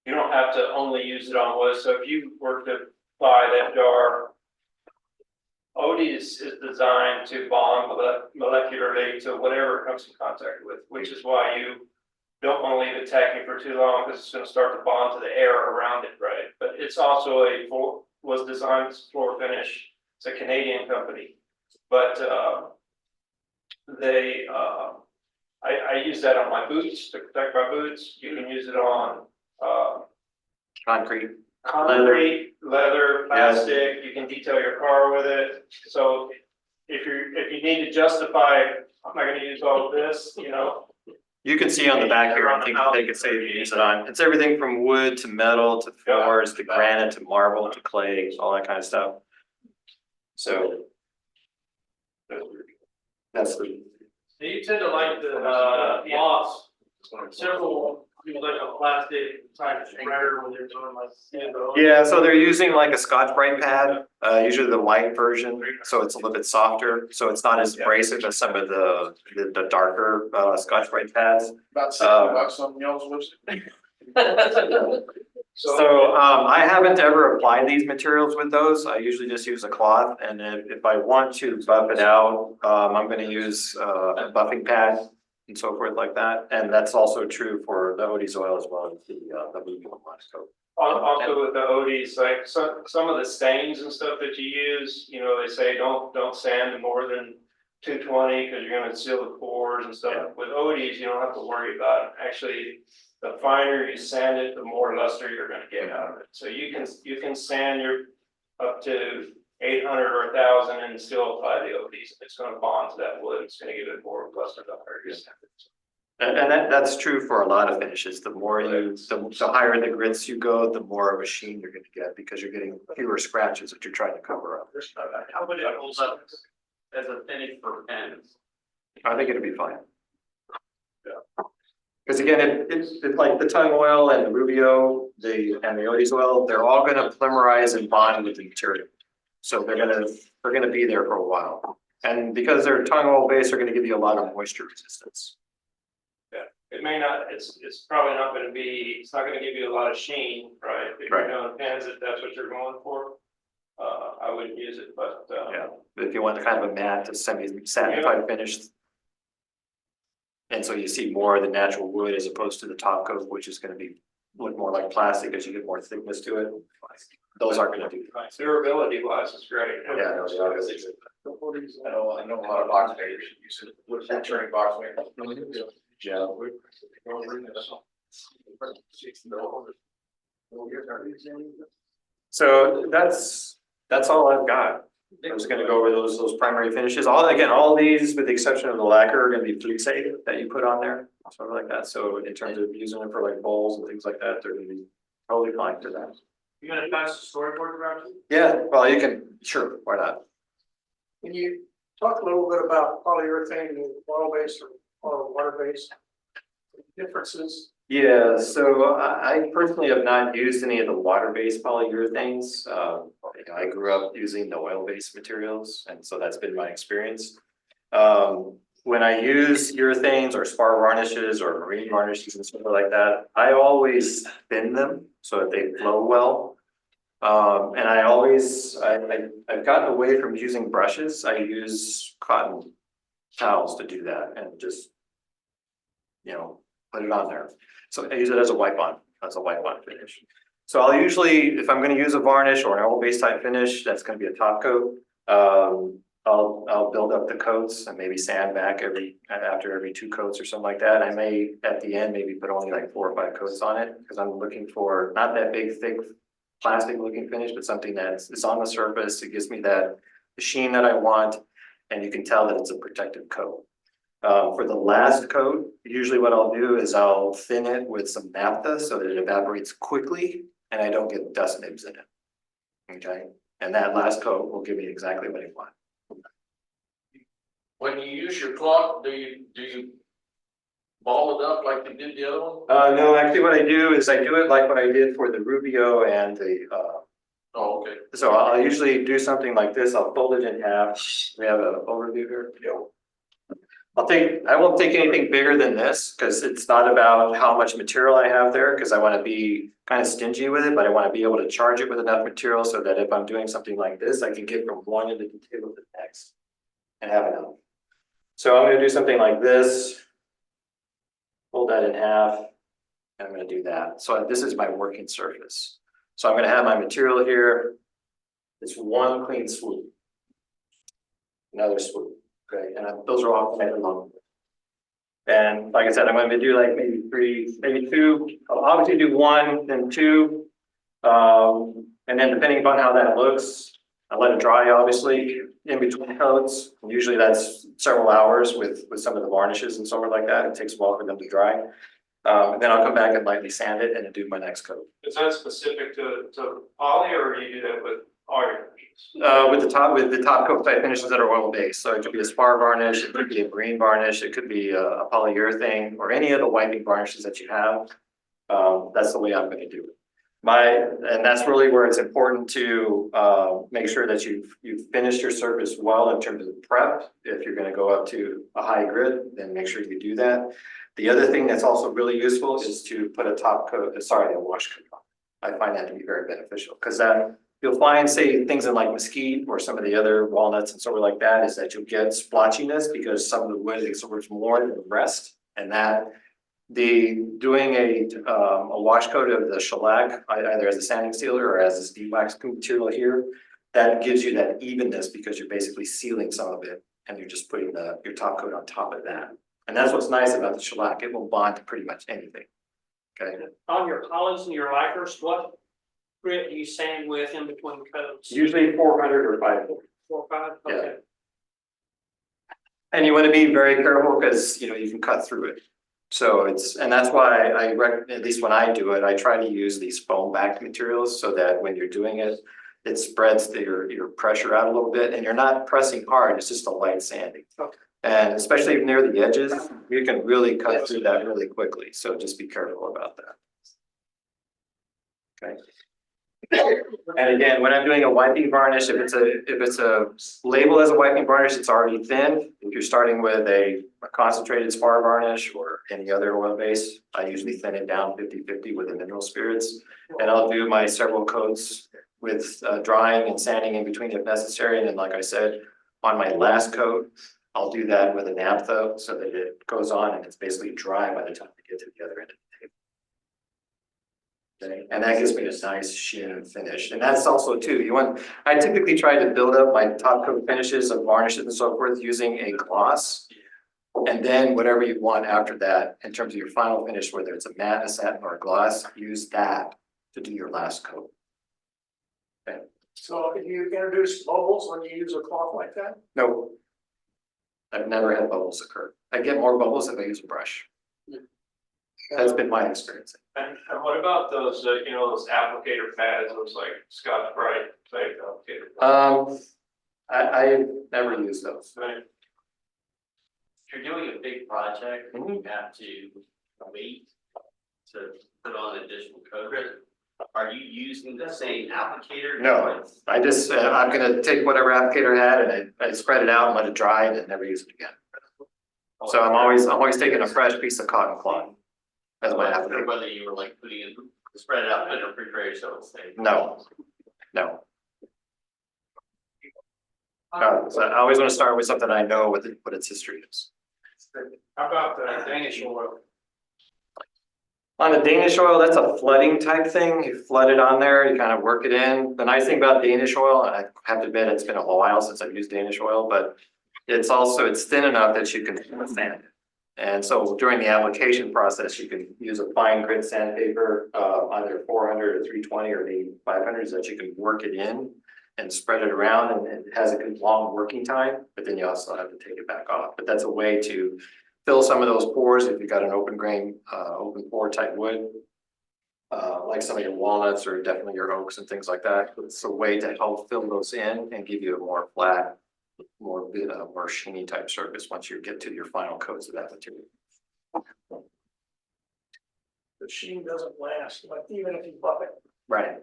you don't have to only use it on wood. So if you were to buy that jar, Odie's is designed to bond molecularly to whatever it comes in contact with, which is why you don't want to leave it tacky for too long because it's going to start to bond to the air around it, right? But it's also was designed as floor finish. It's a Canadian company, but I use that on my boots to protect my boots. You can use it on Concrete. concrete, leather, plastic. You can detail your car with it. So if you need to justify, I'm not going to use all of this, you know. You can see on the back here, I think they could say you use it on, it's everything from wood to metal to floors to granite to marble to clay, all that kind of stuff. So. That's the. You tend to like the moss, several, you like a plastic type spreader when they're doing like. Yeah, so they're using like a Scotch-Brite pad, usually the white version, so it's a little bit softer, so it's not as abrasive as some of the darker Scotch-Brite pads. About $60 something else was it? So I haven't ever applied these materials with those. I usually just use a cloth, and if I want to buff it out, I'm going to use a buffing pad and so forth like that. And that's also true for the Odie's oil as well as the Rubio Monocote. Also with the Odie's, like some of the stains and stuff that you use, you know, they say don't sand more than 220 because you're going to seal the pores and stuff. Yeah. With Odie's, you don't have to worry about it. Actually, the finer you sand it, the more luster you're going to get out of it. So you can sand your up to 800 or 1,000 and still apply the Odie's. It's going to bond to that wood. It's going to give it more luster. And that's true for a lot of finishes. The more the higher the grits you go, the more of a sheen you're going to get because you're getting fewer scratches that you're trying to cover up. How would it hold up as a finish for pens? I think it'd be fine. Yeah. Because again, it's like the tung oil and the Rubio, and the Odie's oil, they're all going to polymerize and bond with the material. So they're gonna be there for a while. And because they're tung oil based, they're going to give you a lot of moisture resistance. It may not, it's probably not going to be, it's not going to give you a lot of sheen, right? If you're doing pens, if that's what you're going for, I wouldn't use it, but. Yeah, if you want kind of a matte to semi-satin type finish. And so you see more of the natural wood as opposed to the top coat, which is going to look more like plastic as you get more thickness to it. Those aren't going to do. Durability wise, it's great. Yeah, no, they are. I know a lot of box makers use it, with turning box makers. Yeah. So that's all I've got. I was gonna go over those primary finishes. All these, with the exception of the lacquer, are gonna be flea safe that you put on there, sort of like that. So in terms of using them for like bowls and things like that, they're gonna be totally fine for that. You gonna pass the storyboard around? Yeah, well, you can, sure, why not? Can you talk a little bit about polyurethane and oil-based or water-based differences? Yeah, so I personally have not used any of the water-based polyurethanes. I grew up using the oil-based materials, and so that's been my experience. When I use urethanes or spar varnishes or marine varnishes and stuff like that, I always thin them so that they flow well. And I've gotten away from using brushes. I use cotton towels to do that and just, put it on there. So I use it as a wipe on finish. So I'll usually, if I'm going to use a varnish or an oil-based type finish, that's going to be a top coat. I'll build up the coats and maybe sand back after every 2 coats or something like that. I may at the end maybe put only like 4 or 5 coats on it because I'm looking for not that big thick plastic looking finish, but something that's on the surface. It gives me that sheen that I want, and you can tell that it's a protective coat. For the last coat, usually what I'll do is I'll thin it with some naphtha so that it evaporates quickly and I don't get dust nibs in it. Okay, and that last coat will give me exactly what I want. When you use your clock, do you ball it up like you did the other one? No, actually what I do is I do it like what I did for the Rubio and the, Oh, okay. so I'll usually do something like this. I'll fold it in half. We have an overview here. I won't take anything bigger than this because it's not about how much material I have there, because I want to be kind of stingy with it, but I want to be able to charge it with enough material so that if I'm doing something like this, I can get from one end of the table to the next and have enough. So I'm going to do something like this. Fold that in half, and I'm going to do that. So this is my working surface. So I'm going to have my material here. It's one clean swoop. Another swoop. Okay, and those are all quite long. And like I said, I'm going to do like maybe three, maybe two. I'll obviously do one, then two. And then depending upon how that looks, I let it dry obviously in between coats. Usually that's several hours with some of the varnishes and so on like that. It takes a while for them to dry. And then I'll come back and lightly sand it and do my next coat. Is that specific to poly, or do you do that with all your finishes? With the top coat type finishes that are oil based. So it could be a spar varnish, it could be a green varnish, it could be a polyurethane, or any of the wiping varnishes that you have. That's the way I'm going to do it. And that's really where it's important to make sure that you've finished your surface well in terms of prep. If you're going to go up to a high grid, then make sure you do that. The other thing that's also really useful is to put a wash coat on. I find that to be very beneficial because you'll find, say, things in like mesquite or some of the other walnuts and sort of like that, is that you'll get splotchiness because some of the wood absorbs more than the rest, and that doing a wash coat of the shellac, either as a sanding sealer or as this de-wax material here, that gives you that evenness because you're basically sealing some of it and you're just putting your top coat on top of that. And that's what's nice about the shellac. It will bond to pretty much anything. Okay. On your polys and your lacquers, what grit do you sand with in between coats? Usually 400 or 500. 4 or 5? Okay. Yeah. And you want to be very careful because you can cut through it. So and that's why at least when I do it, I try to use these foam backed materials so that when you're doing it, it spreads your pressure out a little bit and you're not pressing hard. It's just a light sanding. Okay. And especially near the edges, you can really cut through that really quickly. So just be careful about that. Okay. And again, when I'm doing a wiping varnish, if it's a label as a wiping varnish, it's already thin. If you're starting with a concentrated spar varnish or any other oil base, I usually thin it down 50-50 with the mineral spirits. And I'll do my several coats with drying and sanding in between if necessary. And then, like I said, on my last coat, I'll do that with a naphtha so that it goes on and it's basically dry by the time I get to the other end of the table. Okay. And that gives me a nice sheen finish. And that's also too, I typically try to build up my top coat finishes of varnishes and so forth using a gloss. And then whatever you want after that, in terms of your final finish, whether it's a matte, a satin, or a gloss, use that to do your last coat. Okay. So can you introduce bubbles when you use a cloth like that? No. I've never had bubbles occur. I get more bubbles if I use a brush. That's been my experience. And what about those, those applicator pads, those like Scotch-Brite type applicator pads? I've never used those. Right. If you're doing a big project, and you have to wait to put on additional coat. Are you using the same applicator? No, I just, I'm gonna take whatever applicator I had and I spread it out and let it dry and then never use it again. So I'm always taking a fresh piece of cotton cloth as my applicator. Whether you were like putting it, spread it out in a refrigerator so it's safe. No. So I always want to start with something I know what its history is. How about the Danish oil? On the Danish oil, that's a flooding type thing. You flood it on there, you kind of work it in. The nice thing about Danish oil, and I have to admit it's been a while since I've used Danish oil, but it's thin enough that you can sand it. And so during the application process, you can use a fine grit sandpaper, either 400 or 320 or maybe 500, so that you can work it in and spread it around, and it has a good long working time, but then you also have to take it back off. But that's a way to fill some of those pores if you've got an open grain, open pore type wood. Like some of your walnuts or definitely your oaks and things like that. It's a way to help fill those in and give you a more flat, more sheeny type surface once you get to your final coats of that material. The sheen doesn't last, like even if you buff it. Right.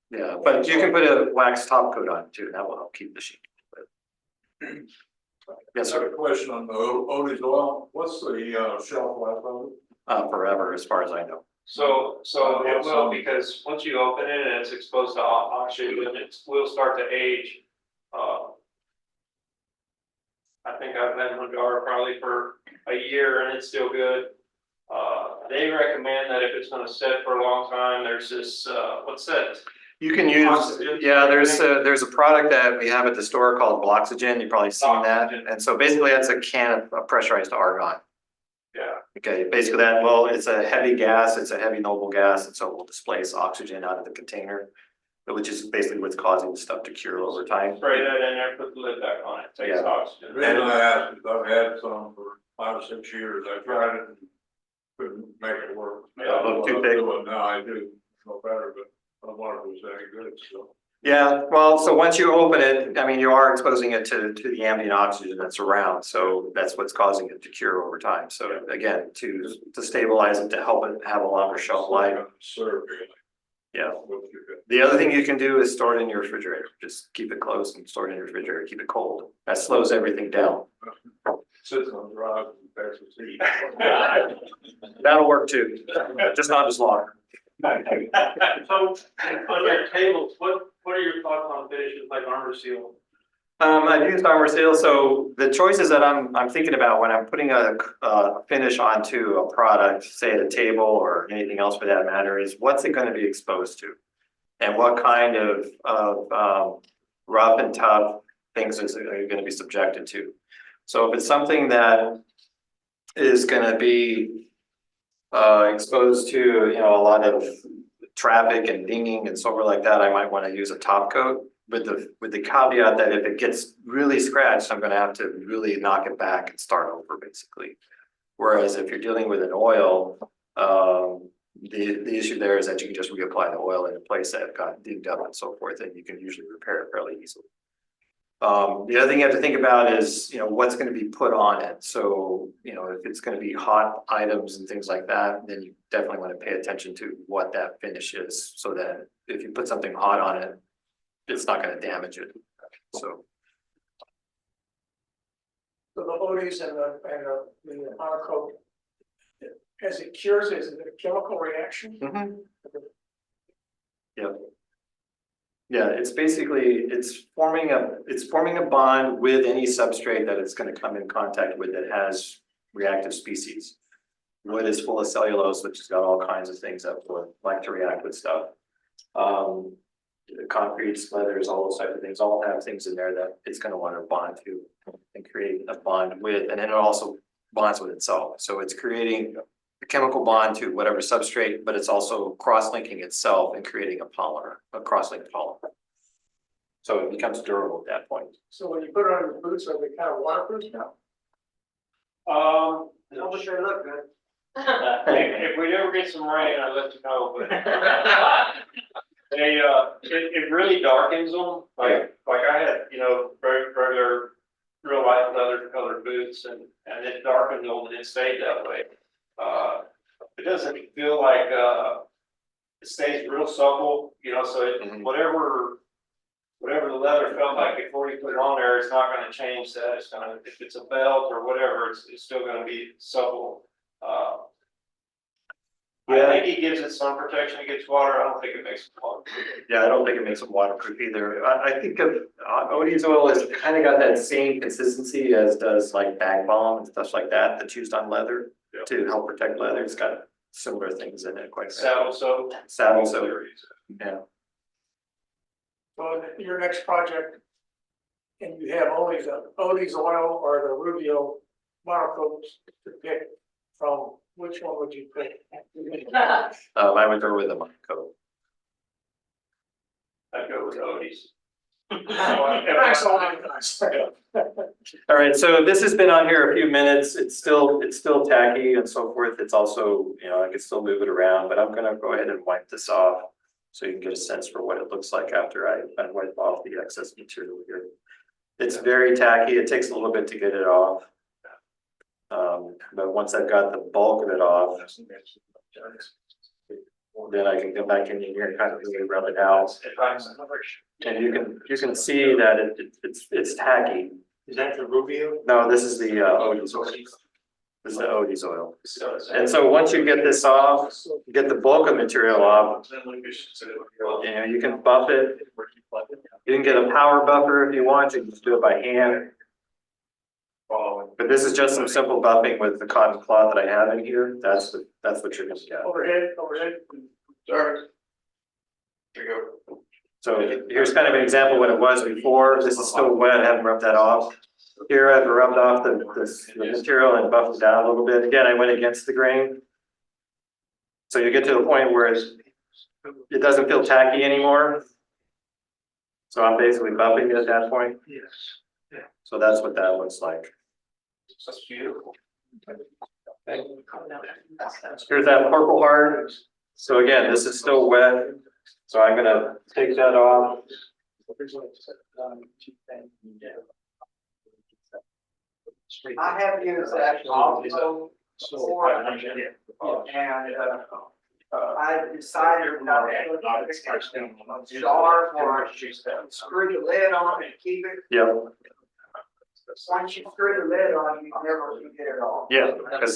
Yeah, but you can put a wax top coat on it too, and that will help keep the sheen. Yes, I have sir. a question on the Odie's oil. What's the shelf life of it? Forever, as far as I know. So it will, because once you open it and it's exposed to oxygen, it will start to age. I think I've had one jar probably for a year and it's still good. They recommend that if it's gonna sit for a long time, there's this, what's that? You can use, Oxygen. yeah, there's a product that we have at the store called Bloxygen. You've probably seen that. Oxygen. And so basically that's a can of pressurized argon. Yeah, Okay, basically that, well, it's a heavy gas, it's a heavy noble gas, and so it will displace oxygen out of the container, which is basically what's causing the stuff to cure over time. spray that in there, put the lid back on it, takes Yeah. oxygen. The reason I asked is I've had some for 5 or 6 years. I tried it and couldn't make it work. Yeah, a little too What I'm thick. doing Now I do, no better, but I wonder if it was any good, so. Yeah, well, so once you open it, I mean, you are exposing it to the ambient oxygen that's around, so that's what's causing it to cure over time. So again, to stabilize it, to help it have a longer shelf life. Serve really. Yeah. What you get. The other thing you can do is store it in your refrigerator. Just keep it closed and store it in your refrigerator, keep it cold. That slows everything down. Sits on drive in Texas heat. That'll work too, just not as long. So, on your tables, what are your thoughts on finishes like Armor Seal? I've used Armor Seal, so the choices that I'm thinking about when I'm putting a finish onto a product, say at a table or anything else for that matter, is what's it gonna be exposed to? And what kind of rough and tough things are you gonna be subjected to? So if it's something that is gonna be exposed to, you know, a lot of traffic and dinging and so forth like that, I might want to use a top coat with the caveat that if it gets really scratched, I'm going to have to really knock it back and start over basically. Whereas if you're dealing with an oil, the issue there is that you can just reapply the oil in a place that got dinged up and so forth, and you can usually repair it fairly easily. The other thing you have to think about is, you know, what's going to be put on it. So, you know, if it's going to be hot items and things like that, then you definitely want to pay attention to what that finish is, so that if you put something hot on it, it's not going to damage it. So, So the Odies and the Monocote, as it cures, is it a chemical reaction? yeah. Yeah, it's basically, it's forming a bond with any substrate that it's going to come in contact with that has reactive species. Wood is full of cellulose, which has got all kinds of things that would like to react with stuff. Concretes, leathers, all those types of things, all have things in there that it's going to want to bond to and create a bond with, and then it also bonds with itself. So it's creating a chemical bond to whatever substrate, but it's also cross-linking itself and creating a polymer, a cross-linked polymer. So it becomes durable at that point. So when you put it on your boots, are they kind of waterproof now? No, but they look good. If we ever get some rain, I'll let you know, but it really darkens them, like I had, you know, regular, real light leather colored boots and it darkened them and it stayed that way. It doesn't feel like, it stays real supple, you know, so it, whatever the leather felt like before you put it on there, it's not gonna change that. It's gonna, if it's a belt or whatever, it's still gonna be supple. I think it gives it some protection against water. I don't think it makes it water. Yeah, I don't think it makes them waterproof either. I think of Odie's oil has kind of got that same consistency as does like bag balm and stuff like that that's used on leather to help protect leather. It's got similar things in it, quite frankly. Saddle soap. Yeah. So in your next project, and you have only the Odie's oil or the Rubio monocoats to pick from, which one would you pick? I would go with the Monocote. I'd go with Odie's. Thanks a lot, guys. All right, so this has been on here a few minutes. It's still tacky and so forth. It's also, I can still move it around, but I'm gonna go ahead and wipe this off so you can get a sense for what it looks like after I wipe off the excess material here. It's very tacky. It takes a little bit to get it off. But once I've got the bulk of it off, then I can go back in here and kind of really rub it out. And you can see that it's tacky. Is that the Rubio? No, this is the Odie's oil. This is the Odie's oil. And so once you get this off, you get the bulk of material off, you can buff it. You can get a power buffer if you want. You can just do it by hand. But this is just some simple buffing with the cotton cloth that I have in here. That's what you're gonna get. Overhead. Sorry. There you go. So here's kind of an example of what it was before. This is still wet. I haven't rubbed that off. Here I've rubbed off the material and buffed it down a little bit. Again, I went against the grain. So you get to the point where it doesn't feel tacky anymore. So I'm basically buffing it at that point. Yes. So that's what that looks like. That's beautiful. Here's that purple heart. So again, this is still wet. So I'm gonna take that off. I have used that also before, and I decided not to put a jar or screw the lid on and keep it. Yeah, Once you screw the lid on, you never can get it off. yeah, because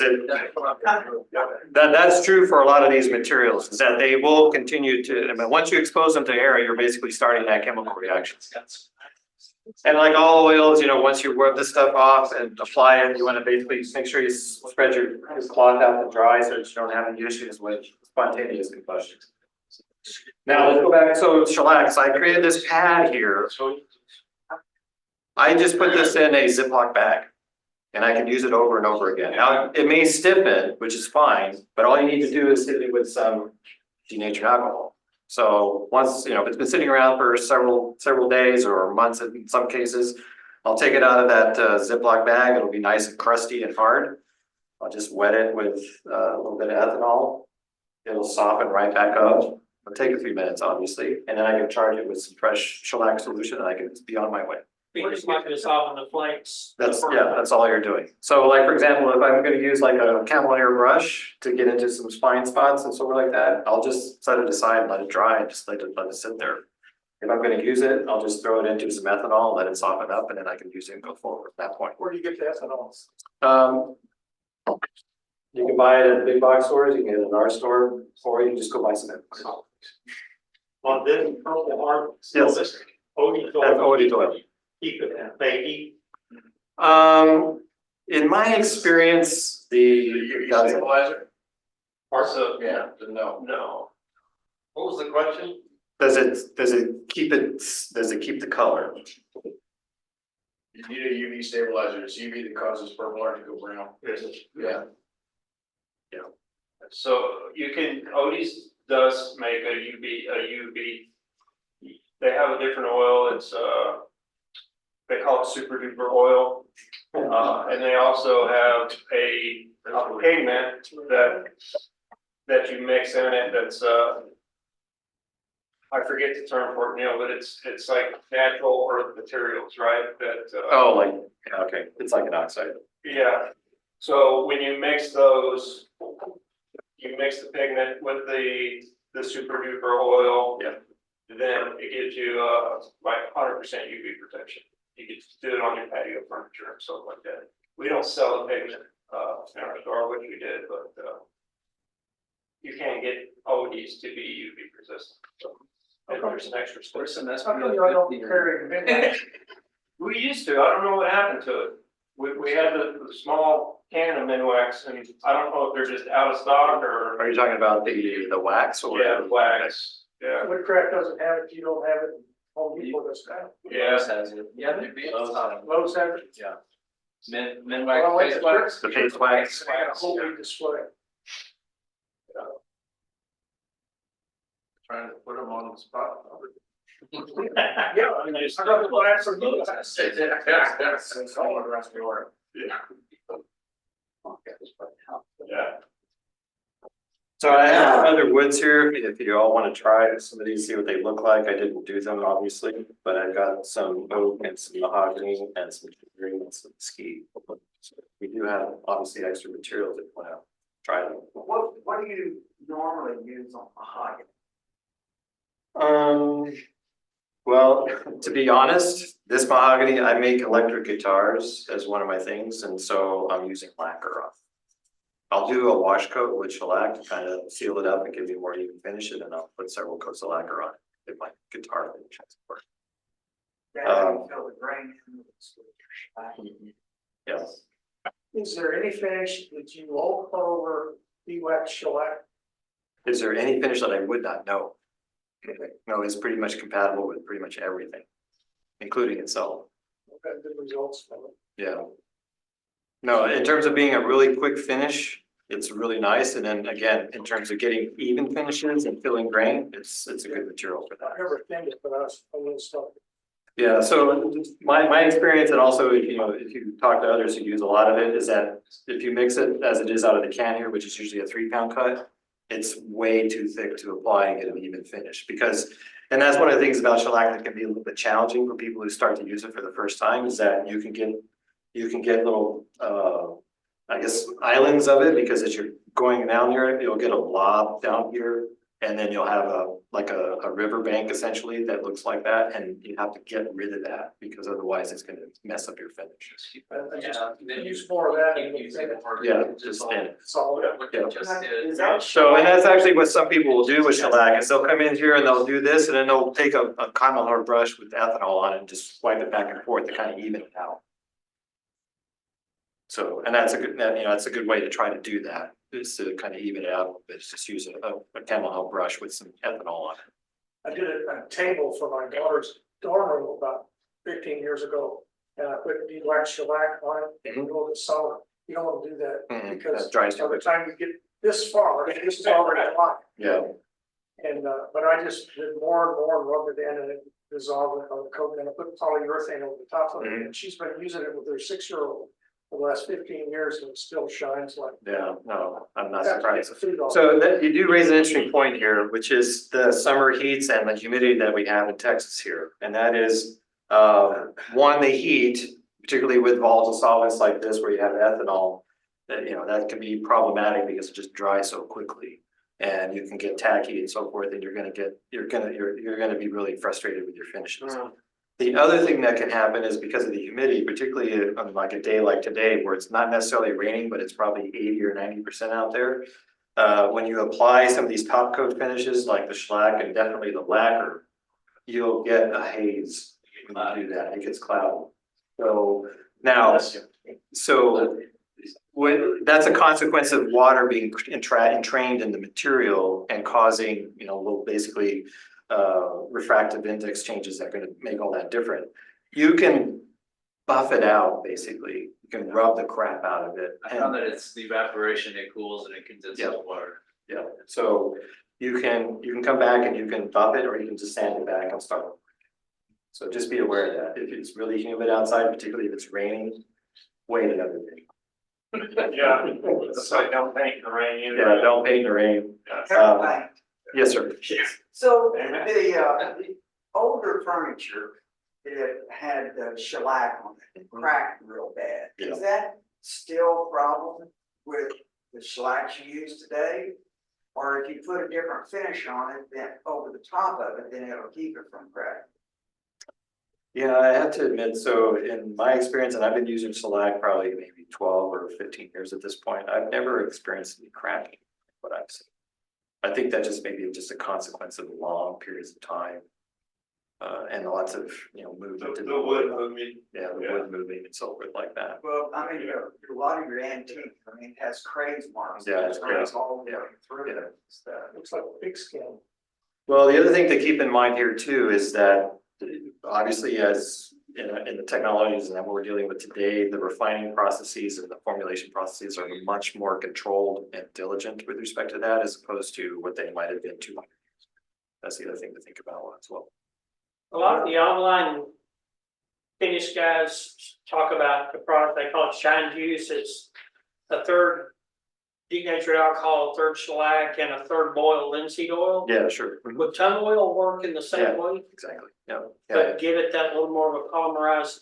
that's true for a lot of these materials, is that they will continue to, I mean, once you expose them to air, you're basically starting that chemical reaction. And like all oils, once you rub this stuff off and apply it, you want to basically make sure you spread your cloth out to dry so that you don't have any issues with spontaneous combustion. Now let's go back. So shellac, I created this pad here. I just put this in a Ziploc bag and I can use it over and over again. Now it may stiffen, which is fine, but all you need to do is hit it with some denatured alcohol. So once, if it's been sitting around for several days or months in some cases, I'll take it out of that Ziploc bag. It'll be nice and crusty and hard. I'll just wet it with a little bit of ethanol. It'll soften right back up. It'll take a few minutes, obviously, and then I can charge it with some fresh shellac solution and I can be on my way. We just get this off on the flanks. That's all you're doing. So like, for example, if I'm gonna use like a camel hair brush to get into some fine spots and sort of like that, I'll just set it aside and let it dry and just let it sit there. If I'm gonna use it, I'll just throw it into some ethanol, let it soften up, and then I can use it and go forward at that point. Where do you get the ethanol? You can buy it at big box stores, you can get it at our store, or you can just go buy some ethanol. On this purple heart. Yes. Odie That's Odie oil. Keep it at baby. In my experience, it doesn't. Also, Yeah, no. what was the question? Does it keep the color? You need a UV stabilizer. It's UV that causes purple heart to go brown. Yeah. So Odie's does make a UV. They have a different oil. It's they call it super duper oil. And they also have a pigment that you mix in it that's I forget the term for it, Neil, but it's like natural earth materials, right? Okay, it's like an oxide. Yeah, so when you mix those, you mix the pigment with the super duper oil. Yeah. Then it gives you like 100% UV protection. You can do it on your patio furniture and stuff like that. We don't sell the pigment in our store, which we did, but you can't get Odie's to be UV resistant. So there's an extra step. How come you don't carry it? We used to. I don't know what happened to it. We had the small can of Minwax, and I don't know if they're just out of stock or. Are you talking about the wax or? Yeah, the wax. Yeah. Woodcraft doesn't have it, you don't have it, Home Depot doesn't have it. Yeah. Has it? Yeah, there'd be. Lowe's have it. Yeah. Min Well, wax, it's face wax? The face wax. I got a whole big display. Trying to put them on the spot. Yeah, I mean, I got the black for you. It's all around the order. Yeah. So I have other woods here, if you all want to try some of these, see what they look like. I didn't do them obviously, but I've got some oak and some mahogany and some green and some ski. So we do have obviously extra materials if you want to try them. What do you normally use on mahogany? Well, to be honest, this mahogany, I make electric guitars as one of my things, and so I'm using lacquer on. I'll do a wash coat with shellac to kind of seal it up and give you more even finish it, and I'll put several coats of lacquer on it if my guitar finishes work. That don't feel the grain in it. Yes. Is there any finish that you won't over wax shellac? Is there any finish that I would not know? No, it's pretty much compatible with pretty much everything, including itself. I've got good results from it. Yeah. No, in terms of being a really quick finish, it's really nice. And then again, in terms of getting even finishes and filling grain, it's a good material for I've that. never thinned it, but I will start. Yeah, so my experience, and also, you know, if you talk to others who use a lot of it, is that if you mix it as it is out of the can here, which is usually a 3-pound cut, it's way too thick to apply and get an even finish because, and that's one of the things about shellac that can be a little bit challenging for people who start to use it for the first time is that you can get little, I guess, islands of it because as you're going down here, you'll get a lob down here. And then you'll have like a river bank essentially that looks like that, and you have to get rid of that because otherwise it's gonna mess up your finish. I just use more of that and use it. Yeah, just thin. Solid. Yeah. Is that So, and that's actually what some people will do with shellac, is they'll come in here and they'll do this, and then they'll take a common hard brush with ethanol on it and just wipe it back and forth to kind of even it out. So, and that's a good, you know, that's a good way to try to do that, is to kind of even it out, but just use a camel hair brush with some ethanol on it. I did a table for my daughter's dorm room about 15 years ago. And I put wax shellac on it and a little bit solid. You don't want to do that Mhm, because that dries by the quick. time you get this far, this is already hot. Yeah, And, but I just did more and more and rubbed it in and it dissolved it on the coat. And I put polyurethane over the top of it. And she's been using it with her 6-year-old for the last 15 years and it still shines like. yeah, no, I'm not That's surprised. a food So that you do raise an interesting point here, which is the summer heats and the humidity that we have in Texas here. And that is, one, the heat, particularly with volatile solvents like this, where you have ethanol, that, you know, that can be problematic because it just dries so quickly. And you can get tacky and so forth, and you're gonna be really frustrated with your finishes. The other thing that can happen is because of the humidity, particularly on like a day like today, where it's not necessarily raining, but it's probably 80 or 90% out there. When you apply some of these top coat finishes like the shellac and definitely the lacquer, you'll get a haze when you do that. It gets cloudy. So now, that's a consequence of water being entrained in the material and causing, you know, little basically refractive index changes that are going to make all that different. You can buff it out, basically. You can rub the crap out of it. I found that it's the evaporation, it cools and it condenses the water. Yeah, so you can come back and you can buff it, or you can just sand it back and start over. So just be aware of that. If it's really humid outside, particularly if it's raining, wait another day. Yeah, so don't paint the rain either. Yeah, don't paint the rain. Everything. Yes, sir. So the older furniture, it had shellac on it, it cracked real bad. Yeah. Is that still a problem with the shellac you use today? Or if you put a different finish on it, then over the top of it, then it'll keep it from cracking? Yeah, I have to admit, so in my experience, and I've been using shellac probably maybe 12 or 15 years at this point, I've never experienced any cracking, what I've seen. I think that just maybe just a consequence of long periods of time. And lots of, you know, movement. The wood moving. Yeah, the wood moving and so forth like that. Well, I mean, a lot of your antique, I mean, it has craze marks. Yeah, It's craze all the way through. Yeah. Looks like a pig skin. Well, the other thing to keep in mind here too is that obviously, as in the technologies and that what we're dealing with today, the refining processes and the formulation processes are much more controlled and diligent with respect to that, as opposed to what they might have been 200 years ago. That's the other thing to think about as well. A lot of the online finish guys talk about the product, they call it shine juice, it's a third denatured alcohol, a third shellac, and a third boiled linseed oil. Yeah, sure. Would tung oil work in the same way, Exactly. Yeah. but give it that little more of a polymerized?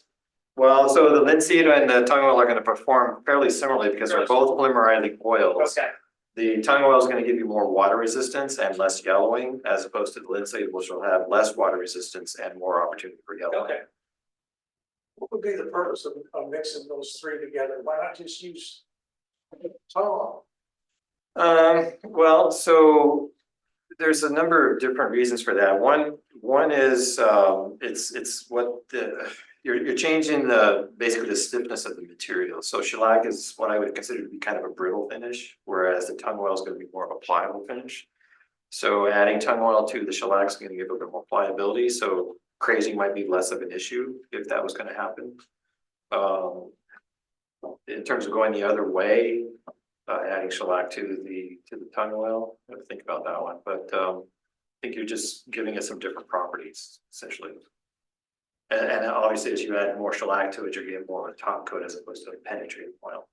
Well, so the linseed and the tung oil are going to perform fairly similarly because they're both polymerizing oils. Okay, The tung oil is going to give you more water resistance and less yellowing, as opposed to the linseed, which will have less water resistance and more opportunity for yellowing. okay. What would be the purpose of mixing those three together? Why not just use tung? Well, so there's a number of different reasons for that. One is it's what you're changing basically the stiffness of the material. So shellac is what I would consider to be kind of a brittle finish, whereas the tung oil is going to be more of a pliable finish. So adding tung oil to the shellac is going to give a bit more pliability. So crazing might be less of an issue if that was going to happen. In terms of going the other way, adding shellac to the tung oil, I have to think about that one. But I think you're just giving it some different properties essentially. And obviously, as you add more shellac to it, you're getting more of a top coat as opposed to a penetrating oil.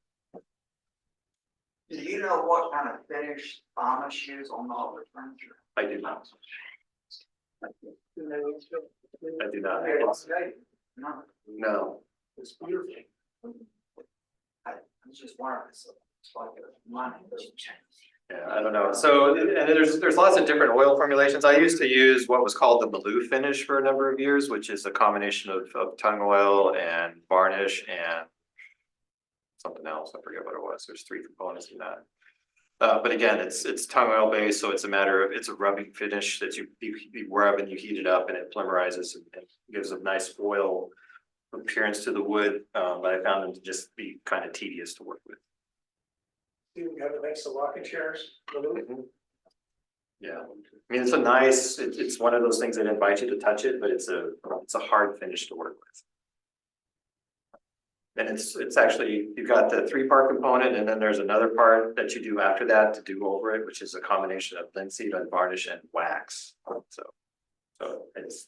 Do you know what kind of finish Thomas use on all the furniture? I do not. I do not. No, No. It's beautiful. I was just wondering, so it's like a money. Yeah, I don't know. So, and there's lots of different oil formulations. I used to use what was called the Maloo finish for a number of years, which is a combination of tung oil and varnish and something else. I forget what it was. There's 3 components in that. But again, it's tung oil based, so it's a matter of, it's a rubbing finish that you rub and you heat it up and it polymerizes and gives a nice oil appearance to the wood. But I found them to just be kind of tedious to work with. You have it makes the rocking chairs. Yeah, I mean, it's a nice, it's one of those things that invite you to touch it, but it's a hard finish to work with. And it's actually, you've got the 3-part component, and then there's another part that you do after that to do over it, which is a combination of linseed and varnish and wax. So it's,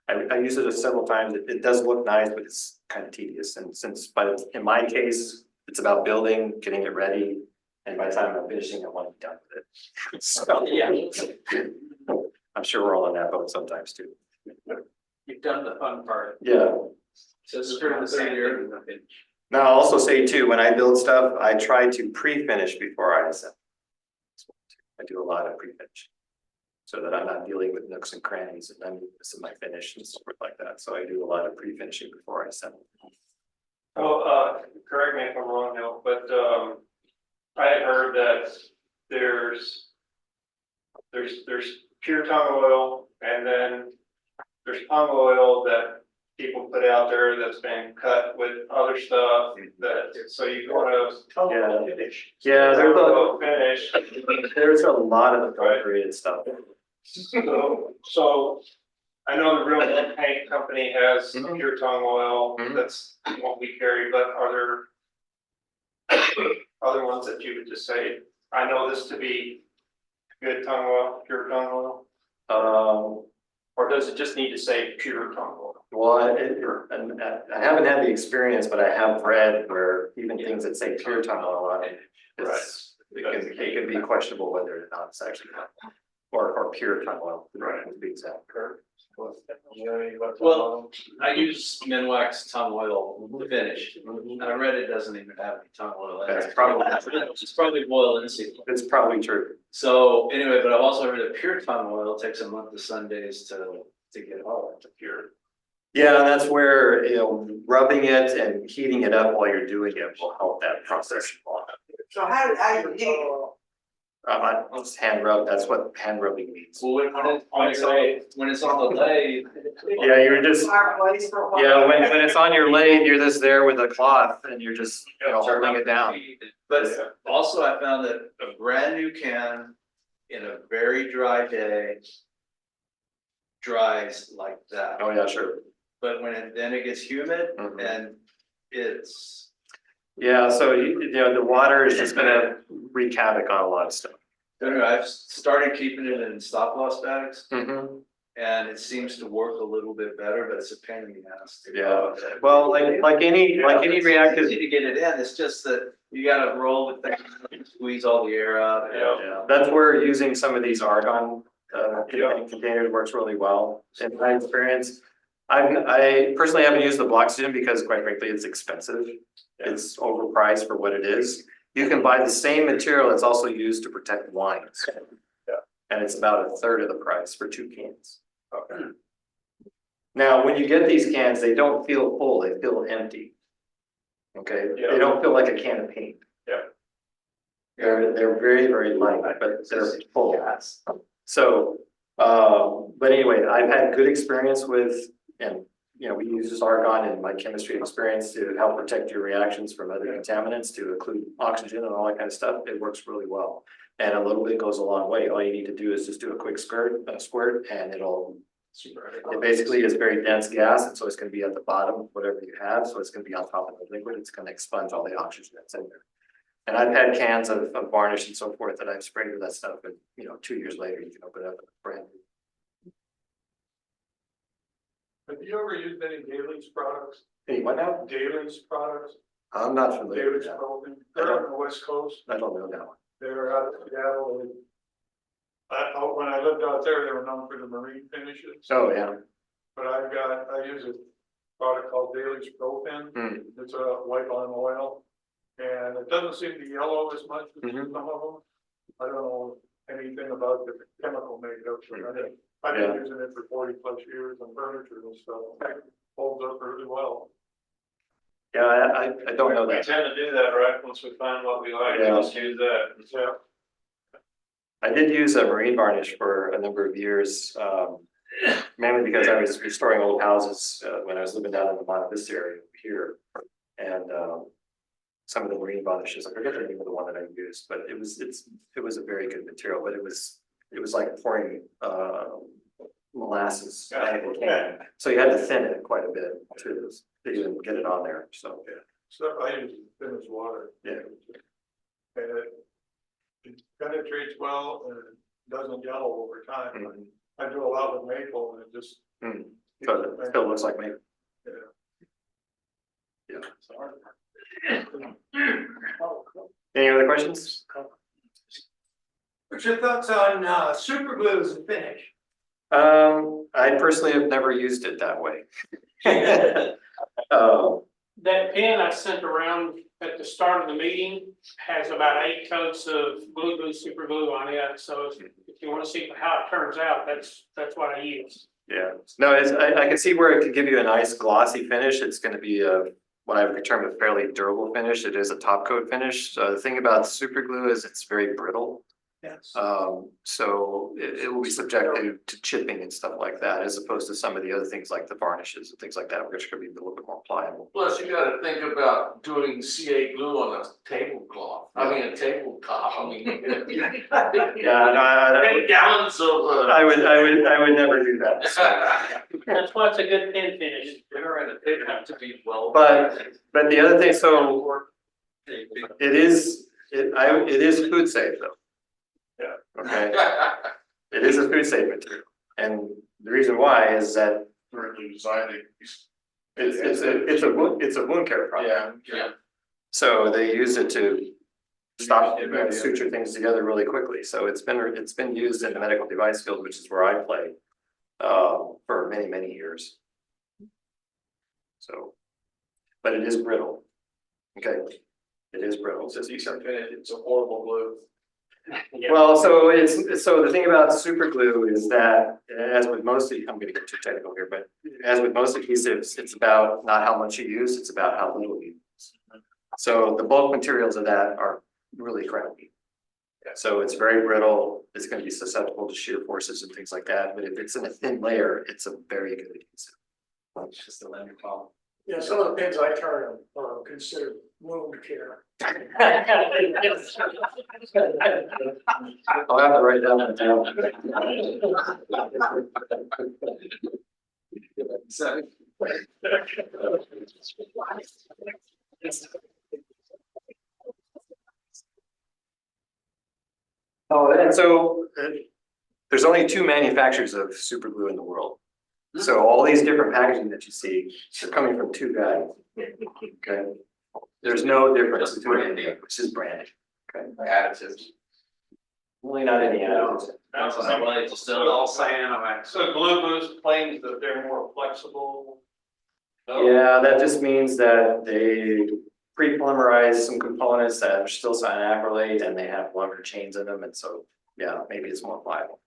I use it several times. It does look nice, but it's kind of tedious. And but in my case, it's about building, getting it ready. And by the time I'm finishing, I want to be done with it. So, yeah. I'm sure we're all in that boat sometimes too. You've done the fun part. Yeah. So it's true the same year. Now, I'll also say too, when I build stuff, I try to pre-finish before I assemble. I do a lot of pre-finish so that I'm not dealing with nooks and crannies and then missing my finish and stuff like that. So I do a lot of pre-finishing before I assemble. Oh, correct me if I'm wrong now, but I had heard that there's pure tung oil, and then there's tung oil that people put out there that's been cut with other stuff that, so you want to finish. Yeah, Finish. there's a lot of adulterated stuff. So I know the real paint company has pure tung oil, that's what we carry, but are there other ones that you would just say, I know this to be good tung oil, pure tung oil? Or does it just need to say pure tung oil? Well, I haven't had the experience, but I have read where even things that say pure tung oil on it, it can be questionable whether or not it's actually or pure tongue oil, right, to be exact. Well, I use Minwax tongue oil to finish, and I read it doesn't even have any tongue oil in it. It's probably boiled linseed. It's probably true. So anyway, but I've also heard that pure tongue oil takes a month of Sundays to get hard to pure. Yeah, and that's where, you know, rubbing it and heating it up while you're doing it will help that process. So how do you It's hand rub, that's what hand rubbing means. Well, when it's on the lathe. Yeah, you're just, fireplace for a while? yeah, when it's on your lathe, you're just there with a cloth and you're just, you know, holding it down. But also I found that a brand new can in a very dry day dries like that. Oh, yeah, sure. But when then it gets humid Mhm. and it's, Yeah, so you know, the water is just gonna wreak havoc on a lot of stuff. I don't know, I've started keeping it in stop loss bags Mm-hmm. and it seems to work a little bit better, but it's a pain in the ass. Yeah, well, like any reactive. Easy to get it in, it's just that you gotta roll the thing, squeeze all the air out. Yeah, that's where using some of these argon containers works really well. In my experience, I personally haven't used the block system because quite frankly, it's expensive. It's overpriced for what it is. You can buy the same material that's also used to protect wines. Yeah. And it's about a third of the price for 2 cans. Okay. Now, when you get these cans, they don't feel full, they feel empty. Okay, Yeah. they don't feel like a can of paint. Yeah. They're very, very light, but they're full. So, but anyway, I've had good experience with, and you know, we use this argon in my chemistry experience to help protect your reactions from other contaminants, to include oxygen and all that kind of stuff. It works really well. And a little bit goes a long way. All you need to do is just do a quick squirt, and it basically is very dense gas, and so it's gonna be at the bottom of whatever you have, so it's gonna be on top of the liquid, it's gonna expunge all the oxygen that's in there. And I've had cans of varnish and so forth that I've sprayed with that stuff, and you know, 2 years later, you can open it up and it's brand new. Have you ever used any Daly's products? Hey, what now? Daly's products? I'm not familiar with Daly's that. clothing, they're on the west coast, I don't know that one. they're out of Seattle. And when I lived out there, they were known for the marine finishes. Oh, yeah. But I use a product called Daly's Profin. It's a white lime oil. And it doesn't seem to yellow as much as some of them. I don't know anything about the chemical makeup, but I've been using it for 40+ years on furniture and stuff. It holds up really well. Yeah, I don't know We that. tend to do that, right? Once we find what we like, Yeah. let's use that. Yeah. I did use a marine varnish for a number of years, mainly because I was restoring old houses when I was living down in the Monte Vista area here. And some of the marine varnishes, I forget the name of the one that I used, but it was a very good material, but it was like pouring molasses out of a can. So you had to thin it quite a bit to even get it on there, so. Yeah. Stuff I use is thin as water. Yeah. And it penetrates well and it doesn't yellow over time. I do a lot with maple and it just. So it still looks like me. Yeah. Yeah. Any other questions? What's your thoughts on super glue as a finish? I personally have never used it that way. That pen I sent around at the start of the meeting has about 8 coats of glue, super glue on it. So if you want to see how it turns out, that's what I use. Yeah, no, I can see where it could give you a nice glossy finish. It's going to be what I would term a fairly durable finish. It is a top coat finish. The thing about super glue is it's very brittle. Yes. So it will be subjected to chipping and stuff like that, as opposed to some of the other things like the varnishes and things like that, which could be a little bit more pliable. Plus, you gotta think about doing CA glue on a tablecloth, I mean, a tabletop, I mean. Yeah, no, 10 gallons of. I would never do that. That's why it's a good pen finish. Dinner and it didn't have to be well. But the other thing, so it is food safe though. Yeah. Okay, it is a food safe material, and the reason why is that Currently designing. it's a wound care product. Yeah. So they use it to stop, suture things together really quickly. So it's been used in the medical device field, which is where I play, for many years. So, but it is brittle. Okay, it is brittle. It's a horrible glue. Well, so the thing about super glue is that, as with most, I'm gonna get too technical here, but as with most adhesives, it's about not how much you use, it's about how little you use. So the bulk materials of that are really crappy. So it's very brittle, it's gonna be susceptible to shear forces and things like that, but if it's in a thin layer, it's a very good adhesive. It's just a lender problem. Yeah, some of the pins I turn are considered wound care. I'll have to write that one down. Oh, and so there's only 2 manufacturers of super glue in the world. So all these different packaging that you see are coming from 2 guys. Okay. There's no difference between them, which is branding. Okay. Additives. Really not any additives. That's what I like to So sell. all cyanide. So Glue Boost claims that they're more flexible. Yeah, that just means that they pre-polymerize some components that are still cyanacrylate and they have longer chains in them, and so, yeah, maybe it's more pliable.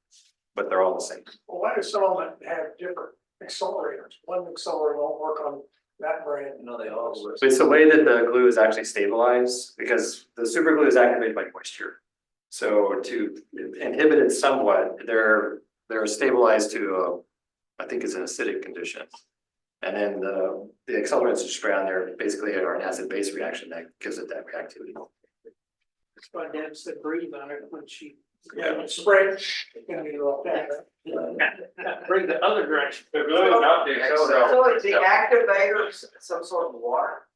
But they're all the same. Well, why do some of them have different accelerators? One accelerator won't work on that brand. No, they all work. So it's the way that the glue is actually stabilized, because the super glue is activated by moisture. So to inhibit it somewhat, they're stabilized to, I think it's an acidic condition. And then the accelerants you spray on there basically are an acid-base reaction that gives it that reactivity. That's why Deb said breathe on it when she. Yeah, spray, it's gonna be like that. Bring the other direction. The glue is not the accelerator. So is the activator some sort of water?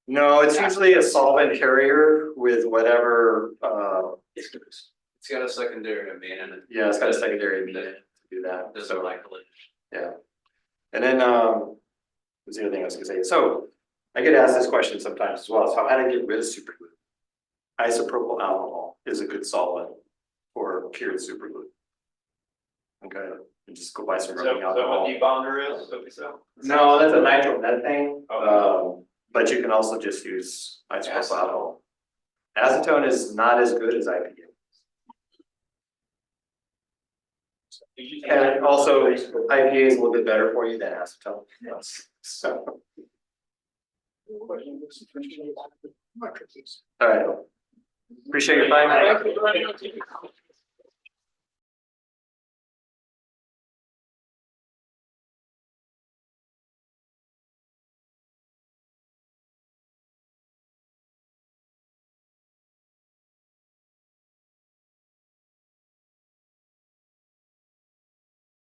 No, it's usually a solvent carrier with whatever, It's got a secondary amine in it. yeah, it's got a secondary amine to do that. Doesn't So, like it. yeah. And then, what's the other thing I was gonna say? So I get asked this question sometimes as well. So how to get rid of super glue? Isopropyl alcohol is a good solvent for cured super glue. Okay, and just go buy some Is that rubbing what alcohol. debonder is? What we sell? No, that's a nitromethane, but you can also just use isopropyl alcohol. Acetone is not as good as IPA. And also IPA is a little bit better for you than acetone. So, all right. Appreciate your time. Thank you.